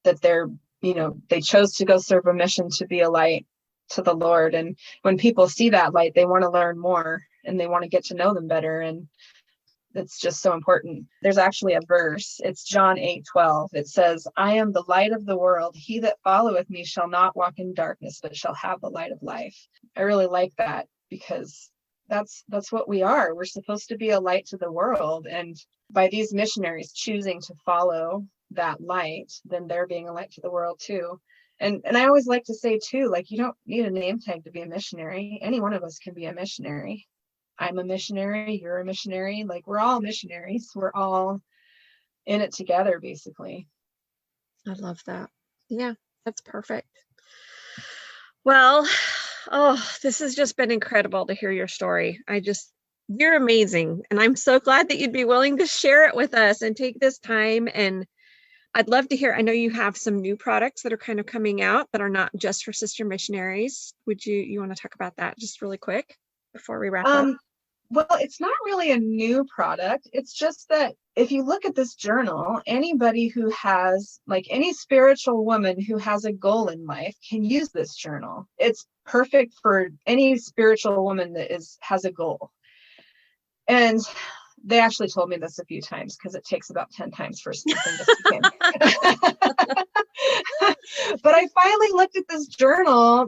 that they chose to go serve a mission to be a light to the Lord. And when people see that light, they want to learn more and they want to get to know them better. And it's just so important. There's actually a verse. It's John 8:12. It says, I am the light of the world. He that followeth me shall not walk in darkness, but shall have the light of life. I really like that because that's what we are. We're supposed to be a light to the world. And by these missionaries choosing to follow that light, then they're being a light to the world too. And I always like to say too, like, you don't need a name tag to be a missionary. Any one of us can be a missionary. I'm a missionary, you're a missionary. Like, we're all missionaries. We're all in it together, basically. I love that. Yeah, that's perfect. Well, this has just been incredible to hear your story. You're amazing. And I'm so glad that you'd be willing to share it with us and take this time. And I'd love to hear, I know you have some new products that are kind of coming out that are not just for sister missionaries. You want to talk about that just really quick before we wrap up? Well, it's not really a new product. It's just that if you look at this journal, anybody who has, like, any spiritual woman who has a goal in life can use this journal. It's perfect for any spiritual woman that has a goal. And they actually told me this a few times because it takes about 10 times for something to sink in. But I finally looked at this journal.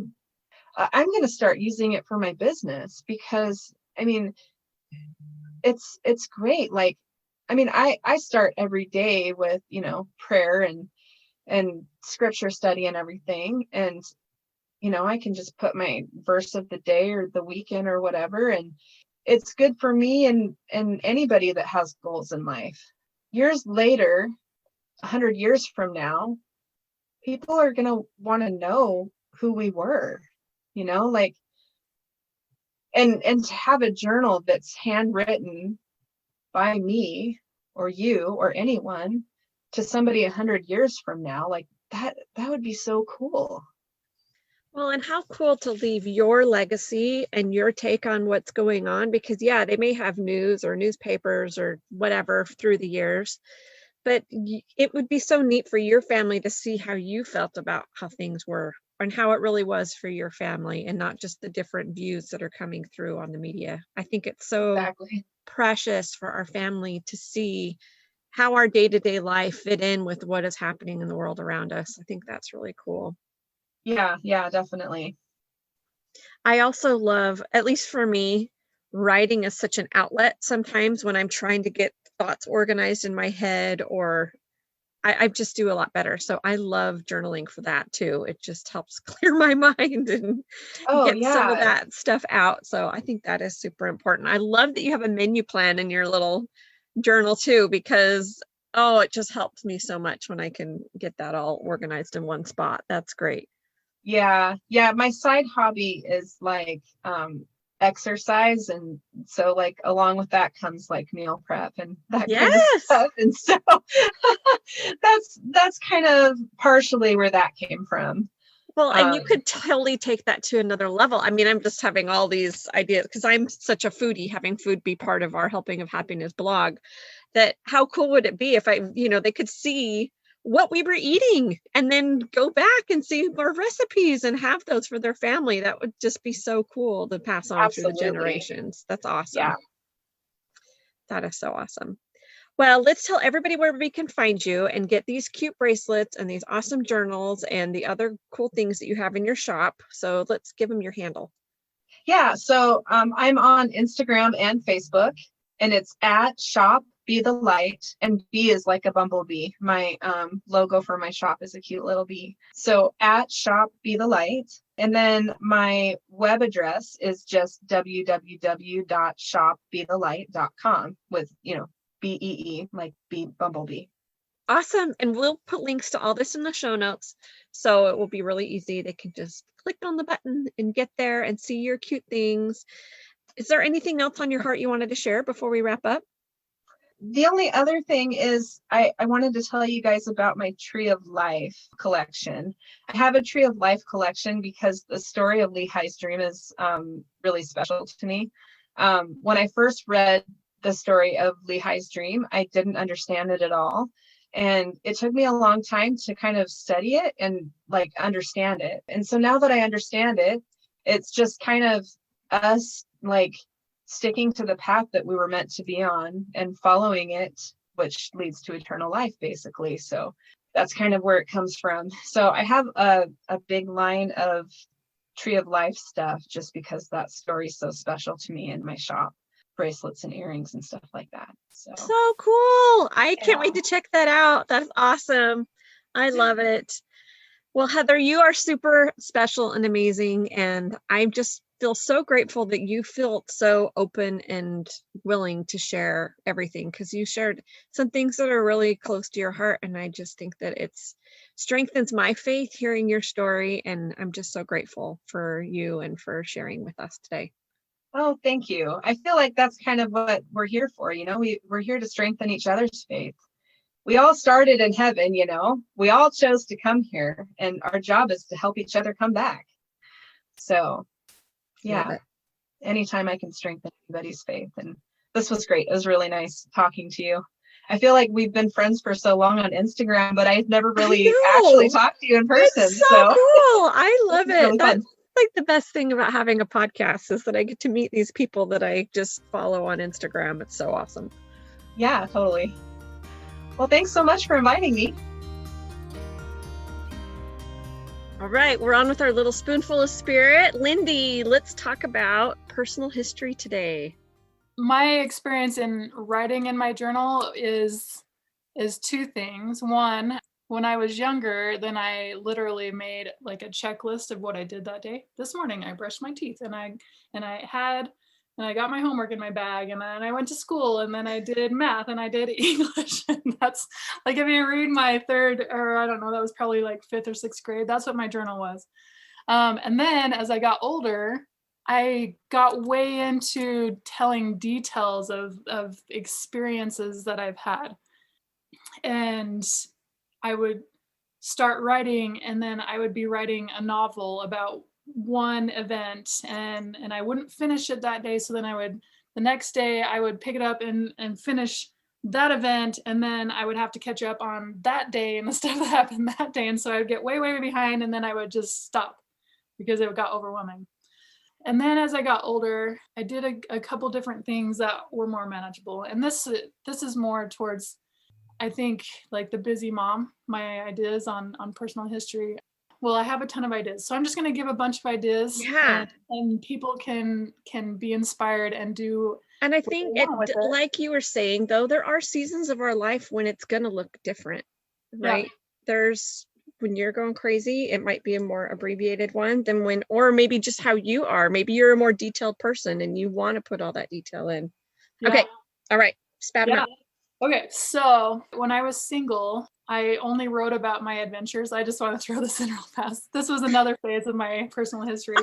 I'm going to start using it for my business because, I mean, it's great. Like, I mean, I start every day with, prayer and scripture study and everything. And, I can just put my verse of the day or the weekend or whatever. And it's good for me and anybody that has goals in life. Years later, 100 years from now, people are going to want to know who we were, like, and to have a journal that's handwritten by me or you or anyone to somebody 100 years from now, like that would be so cool. Well, and how cool to leave your legacy and your take on what's going on because, yeah, they may have news or newspapers or whatever through the years, but it would be so neat for your family to see how you felt about how things were and how it really was for your family and not just the different views that are coming through on the media. I think it's so Exactly. precious for our family to see how our day-to-day life fit in with what is happening in the world around us. I think that's really cool. Yeah, definitely. I also love, at least for me, writing is such an outlet sometimes when I'm trying to get thoughts organized in my head, or I just do a lot better. So I love journaling for that too. It just helps clear my mind and Oh, get some of yeah. that stuff out. So I think that is super important. I love that you have a menu plan in your little journal too, because oh, it just helps me so much when I can get that all organized in one spot. That's great. Yeah. My side hobby is like exercise, and so like along with that comes like meal prep and that kind of Yes. stuff. And so that's kind of partially where that came from. Well, and you Um, could totally take that to another level. I mean, I'm just having all these ideas because I'm such a foodie, having food be part of our Helping of Happiness blog, that how cool would it be if they could see what we were eating and then go back and see our recipes and have those for their family. That would just be so cool to pass on through the Absolutely. generations. That's Yeah. awesome. That is so awesome. Well, let's tell everybody where we can find you and get these cute bracelets and these awesome journals and the other cool things that you have in your shop. So let's give them your handle. Yeah. So I'm on Instagram and Facebook, and it's at Shop Be the Light. And B is like a bumblebee. My logo for my shop is a cute little bee. So at Shop Be the Light. And then my web address is just www.shopbethelight.com with, BEE, like bee, bumblebee. Awesome. And we'll put links to all this in the show notes. So it will be really easy. They can just click on the button and get there and see your cute things. Is there anything else on your heart you wanted to share before we wrap up? The only other thing is I wanted to tell you guys about my Tree of Life collection. I have a Tree of Life collection because the story of Lehi's dream is really special to me. When I first read the story of Lehi's dream, I didn't understand it at all. And it took me a long time to kind of study it and like understand it. And so now that I understand it, it's just kind of us like sticking to the path that we were meant to be on and following it, which leads to eternal life, basically. So that's kind of where it comes from. So I have a big line of Tree of Life stuff just because that story is so special to me in my shop, bracelets and earrings and stuff like that. So So cool. I can't yeah. wait to check that out. That's awesome. I love it. Well, Heather, you are super special and amazing. And I just feel so grateful that you feel so open and willing to share everything because you shared some things that are really close to your heart. And I just think that it's strengthens my faith hearing your story. And I'm just so grateful for you and for sharing with us today. Oh, thank you. I feel like that's kind of what we're here for. We're here to strengthen each other's faith. We all started in heaven, we all chose to come here, and our job is to help each other come back. So Love yeah, it. anytime I can strengthen anybody's faith. And this was great. It was really nice talking to you. I feel like we've been friends for so long on Instagram, but I've never I really actually know. talked to you in It's person. so So cool. I this love is it. really That's fun. like the best thing about having a podcast is that I get to meet these people that I just follow on Instagram. It's so awesome. Yeah, totally. Well, thanks so much for inviting me. All right, we're on with our little spoonful of spirit. Lindy, let's talk about personal history today. My experience in writing in my journal is two things. One, when I was younger, then I literally made like a checklist of what I did that day. This morning I brushed my teeth and I got my homework in my bag, and then I went to school, and then I did math and I did English. And that's like, if you read my third, or I don't know, that was probably like 5th or 6th grade. That's what my journal was. And then as I got older, I got way into telling details of experiences that I've had. And I would start writing, and then I would be writing a novel about one event, and I wouldn't finish it that day. So then the next day I would pick it up and finish that event, and then I would have to catch up on that day and the stuff that happened that day. And so I would get way, way behind, and then I would just stop because it got overwhelming. And then as I got older, I did a couple different things that were more manageable. And this is more towards, I think, like the busy mom, my ideas on personal history. Well, I have a ton of ideas. So I'm just going to give a bunch of ideas. Yeah. And people can be inspired and do. And I think like you were saying, though, there are seasons of our life when it's going to look different, right? Yeah. There's when you're going crazy, it might be a more abbreviated one than when, or maybe just how you are. Maybe you're a more detailed person and you want to put all that detail in. Yeah. Okay. All right. Spat them out. Okay. So when I was single, I only wrote about my adventures. I just want to throw this in real fast. This was another phase of my personal history.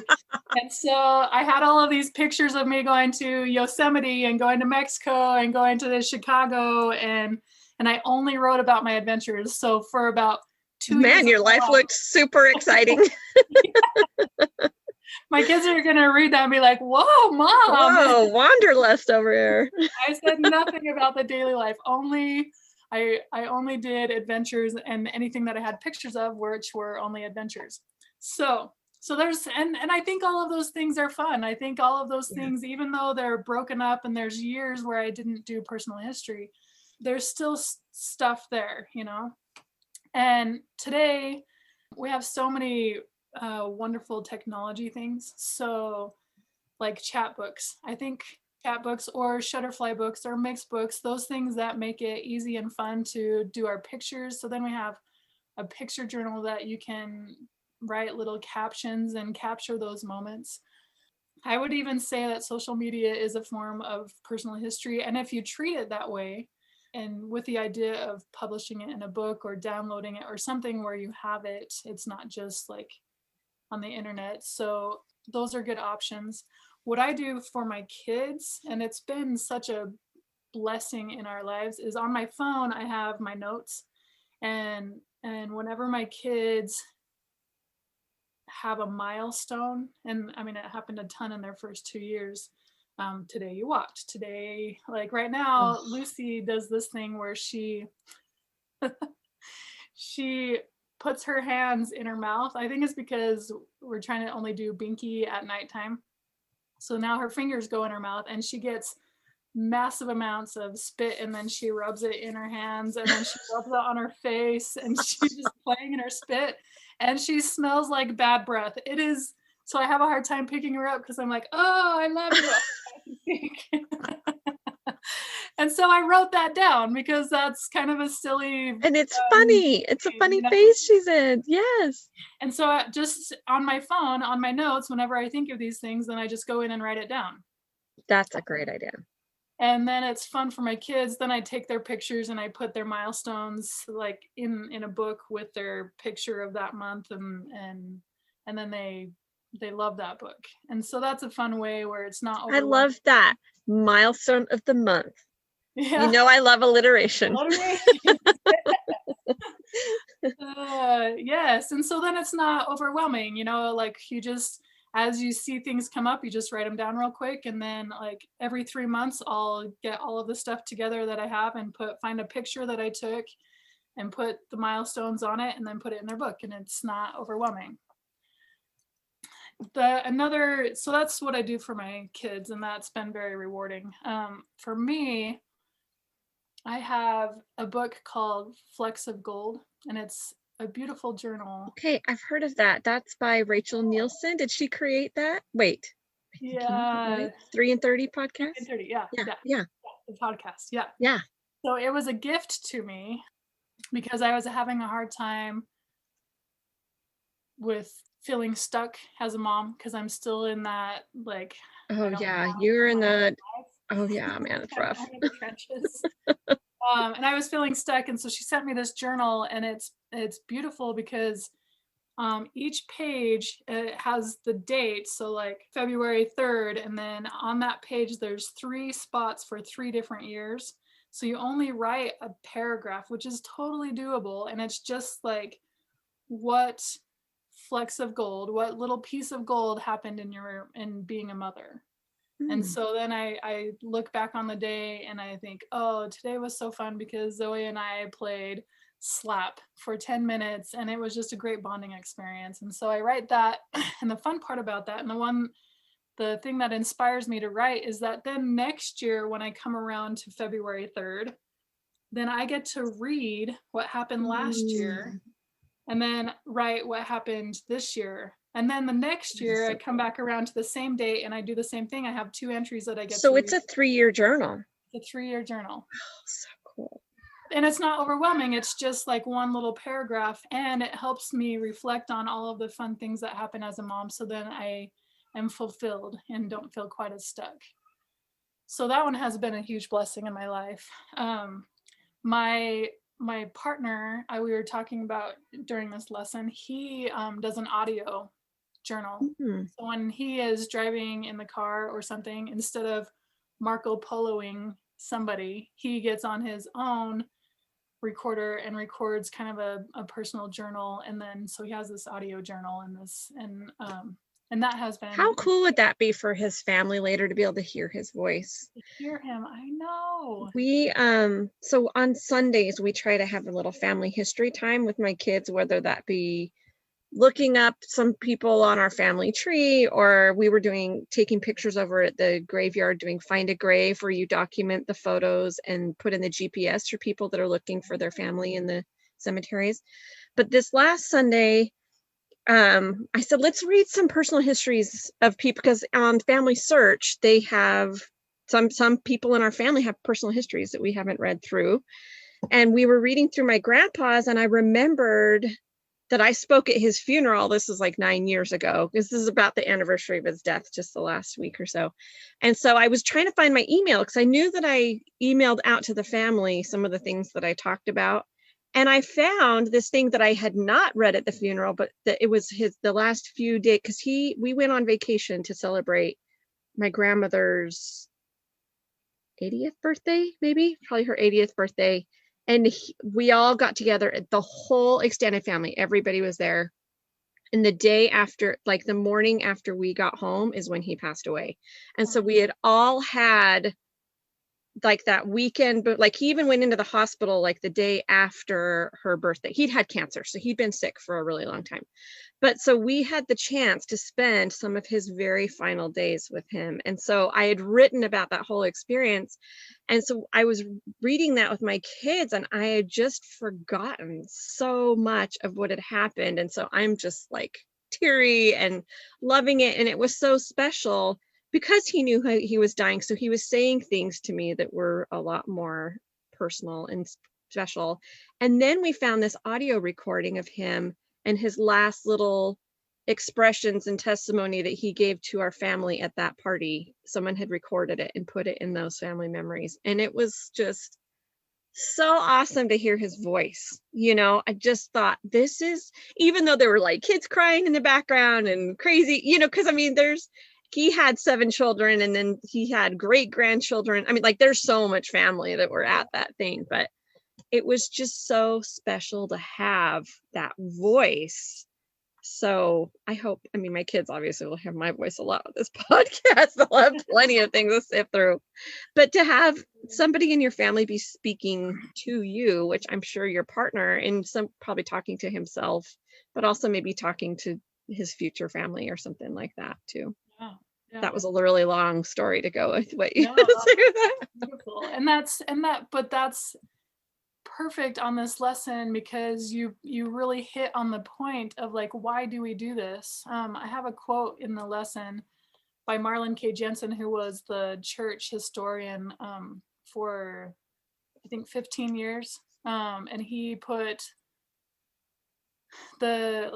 And so I had all of these pictures of me going to Yosemite and going to Mexico and going to Chicago. And I only wrote about my adventures. So for about 2 years. Man, your life looked super exciting. My kids are going to read that and be like, whoa, Mom. Whoa, wanderlust over here. I said nothing about the daily life. I only did adventures, and anything that I had pictures of, which were only adventures. So there's, and I think all of those things are fun. I think all of those things, even though they're broken up and there's years where I didn't do personal history, there's still stuff there, you know? And today we have so many wonderful technology things. So like chat books, I think chat books or Shutterfly books or mixed books, those things that make it easy and fun to do our pictures. So then we have a picture journal that you can write little captions and capture those moments. I would even say that social media is a form of personal history. And if you treat it that way, and with the idea of publishing it in a book or downloading it or something where you have it, it's not just like on the internet. So those are good options. What I do for my kids, and it's been such a blessing in our lives, is on my phone, I have my notes. And whenever my kids have a milestone, and I mean, it happened a ton in their first 2 years. Today you walked. Today, like right now, Lucy does this thing where she puts her hands in her mouth. I think it's because we're trying to only do binky at nighttime. So now her fingers go in her mouth and she gets massive amounts of spit, and then she rubs it in her hands, and then she rubs it on her face, and she's just playing in her spit, and she smells like bad breath. It is, so I have a hard time picking her up because I'm like, oh, I love you. And so I wrote that down because that's kind of a silly, and it's funny. It's a funny phase she's in. Yes. And so just on my phone, on my notes, whenever I think of these things, then I just go in and write it down. That's a great idea. And then it's fun for my kids. Then I take their pictures and I put their milestones like in a book with their picture of that month, and then they love that book. And so that's a fun way where it's not I love that. Milestone of the month. Yeah. You know, I love alliteration. Yes. And so then it's not overwhelming, you know, like you just, as you see things come up, you just write them down real quick. And then like every 3 months, I'll get all of the stuff together that I have and find a picture that I took and put the milestones on it and then put it in their book. And it's not overwhelming. So that's what I do for my kids, and that's been very rewarding. For me, I have a book called Flecks of Gold, and it's a beautiful journal. Okay, I've heard of that. That's by Rachel Nielsen. Did she create that? Wait. Yeah. 3 and 30 podcast? 3 and 30, yeah. The podcast, yeah. Yeah. So it was a gift to me because I was having a hard time with feeling stuck as a mom because I'm still in that, like, oh yeah, you're in the, oh yeah, man, it's rough. I'm in the trenches. And I was feeling stuck, and so she sent me this journal, and it's beautiful because each page has the date, so like February 3rd, and then on that page there's 3 spots for 3 different years. So you only write a paragraph, which is totally doable, and it's just like what flecks of gold, what little piece of gold happened in being a mother. And so then I look back on the day and I think, oh, today was so fun because Zoe and I played slap for 10 minutes and it was just a great bonding experience. And so I write that. And the fun part about that, and the thing that inspires me to write, is that then next year when I come around to February 3rd, then I get to read what happened last year and then write what happened this year. And then the next year, I come back around to the same date and I do the same thing. I have 2 entries that I get to So it's read. a 3-year journal. It's a 3-year journal. Oh, so cool. And it's not overwhelming. It's just like one little paragraph. And it helps me reflect on all of the fun things that happen as a mom. So then I am fulfilled and don't feel quite as stuck. So that one has been a huge blessing in my life. My partner, we were talking about during this lesson, he does an audio journal. So when he is driving in the car or something, instead of Marco Poloing somebody, he gets on his own recorder and records kind of a personal journal. And then so he has this audio journal and that has been. How cool would that be for his family later to be able to hear his voice? To hear him, I know. We so on Sundays we try to have a little family history time with my kids, whether that be looking up some people on our family tree, or we were taking pictures over at the graveyard doing Find a Grave, where you document the photos and put in the GPS for people that are looking for their family in the cemeteries. But this last Sunday, I said, let's read some personal histories of people, because on Family Search, they have some people in our family have personal histories that we haven't read through. And we were reading through my grandpa's, and I remembered that I spoke at his funeral. This is like 9 years ago. This is about the anniversary of his death, just the last week or so. And so I was trying to find my email because I knew that I emailed out to the family some of the things that I talked about. And I found this thing that I had not read at the funeral, but that it was the last few days, because we went on vacation to celebrate my grandmother's 80th birthday, probably her 80th birthday. And we all got together, the whole extended family, everybody was there. And the day after, like the morning after we got home, is when he passed away. And so we had all had like that weekend, but like he even went into the hospital like the day after her birthday. He'd had cancer, so he'd been sick for a really long time. But so we had the chance to spend some of his very final days with him. And so I had written about that whole experience. And so I was reading that with my kids, and I had just forgotten so much of what had happened. And so I'm just like teary and loving it. And it was so special because he knew he was dying. So he was saying things to me that were a lot more personal and special. And then we found this audio recording of him and his last little expressions and testimony that he gave to our family at that party. Someone had recorded it and put it in those family memories. And it was just so awesome to hear his voice. I just thought, this is, even though there were like kids crying in the background and crazy, because I mean, he had 7 children, and then he had great grandchildren. I mean, like there's so much family that were at that thing, but it was just so special to have that voice. So I hope, my kids obviously will have my voice a lot with this podcast. They'll have plenty of things to sift through, but to have somebody in your family be speaking to you, which I'm sure your partner, and some probably talking to himself, but also maybe talking to his future family or something like that too. Yeah. That was a really long story to go with what you said. Beautiful. But that's perfect on this lesson, because you really hit on the point of like, why do we do this? I have a quote in the lesson by Marlon K. Jensen, who was the church historian for I think 15 years. And he put the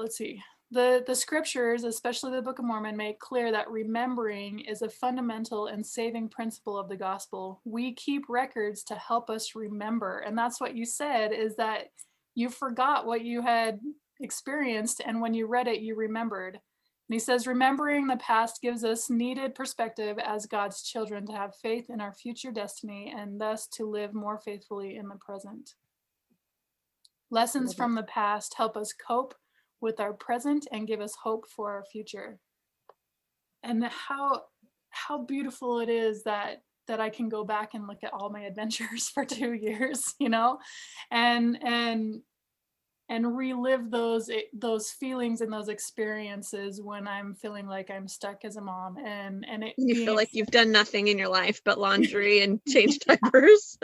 scriptures, especially the Book of Mormon, make clear that remembering is a fundamental and saving principle of the gospel. We keep records to help us remember. And that's what you said, is that you forgot what you had experienced, and when you read it, you remembered. And he says, remembering the past gives us needed perspective as God's children to have faith in our future destiny, and thus to live more faithfully in the present. Lessons from the past help us cope with our present and give us hope for our future. And how beautiful it is that I can go back and look at all my adventures for 2 years, and relive those feelings and those experiences when I'm feeling like I'm stuck as a mom, and you feel like you've done nothing in your life but laundry and change diapers.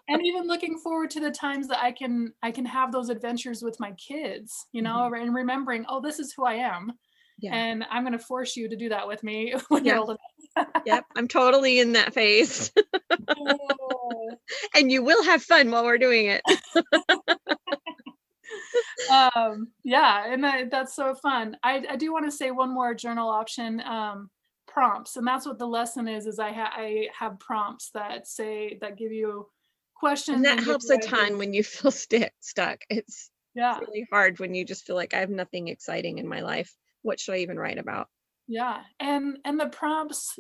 And even looking forward to the times that I can have those adventures with my kids, and remembering, oh, this is who I am. Yeah. And I'm going to force you to do that with me when you're old enough. Yep, I'm totally in that phase. And you will have fun while we're doing it. And that's so fun. I do want to say one more journal option, prompts, and that's what the lesson is I have prompts that give you questions. And that helps a ton when you feel stuck. It's really hard when you just feel like I have nothing exciting in my life. What should I even write about? Yeah. And the prompts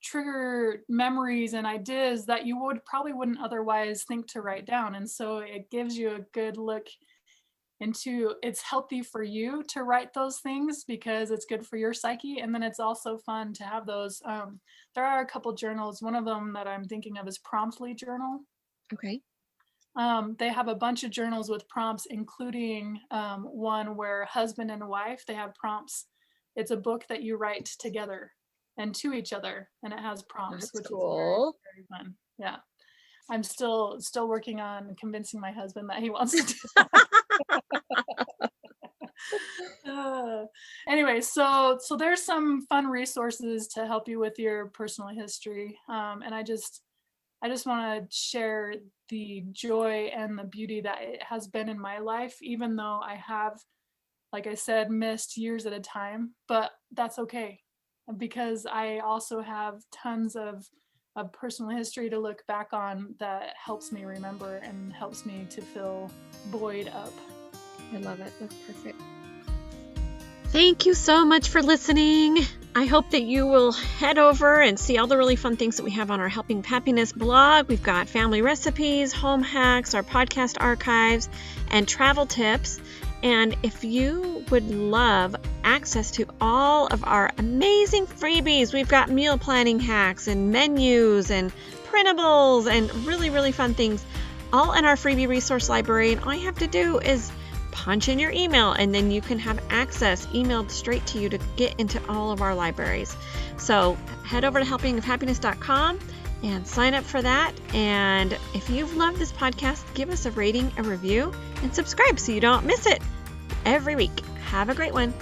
trigger memories and ideas that you probably wouldn't otherwise think to write down. And so it gives you a good look into, it's healthy for you to write those things because it's good for your psyche. And then it's also fun to have those. There are a couple journals. One of them that I'm thinking of is Promptly Journal. Okay. They have a bunch of journals with prompts, including one where husband and wife, they have prompts. It's a book that you write together and to each other, and it has prompts. That's which cool. is very, very fun. Yeah. I'm still working on convincing my husband that he wants to do that. Anyway, so there's some fun resources to help you with your personal history. And I just want to share the joy and the beauty that it has been in my life, even though I have, like I said, missed years at a time, but that's okay because I also have tons of personal history to look back on that helps me remember and helps me to feel buoyed up. I love it. That's perfect. Thank you so much for listening. I hope that you will head over and see all the really fun things that we have on our Helping Happiness blog. We've got family recipes, home hacks, our podcast archives, and travel tips. And if you would love access to all of our amazing freebies, we've got meal planning hacks and menus and printables and really, really fun things all in our freebie resource library. And all you have to do is punch in your email and then you can have access emailed straight to you to get into all of our libraries. So head over to helpingofhappiness.com and sign up for that. And if you've loved this podcast, give us a rating, a review, and subscribe so you don't miss it every week. Have a great one.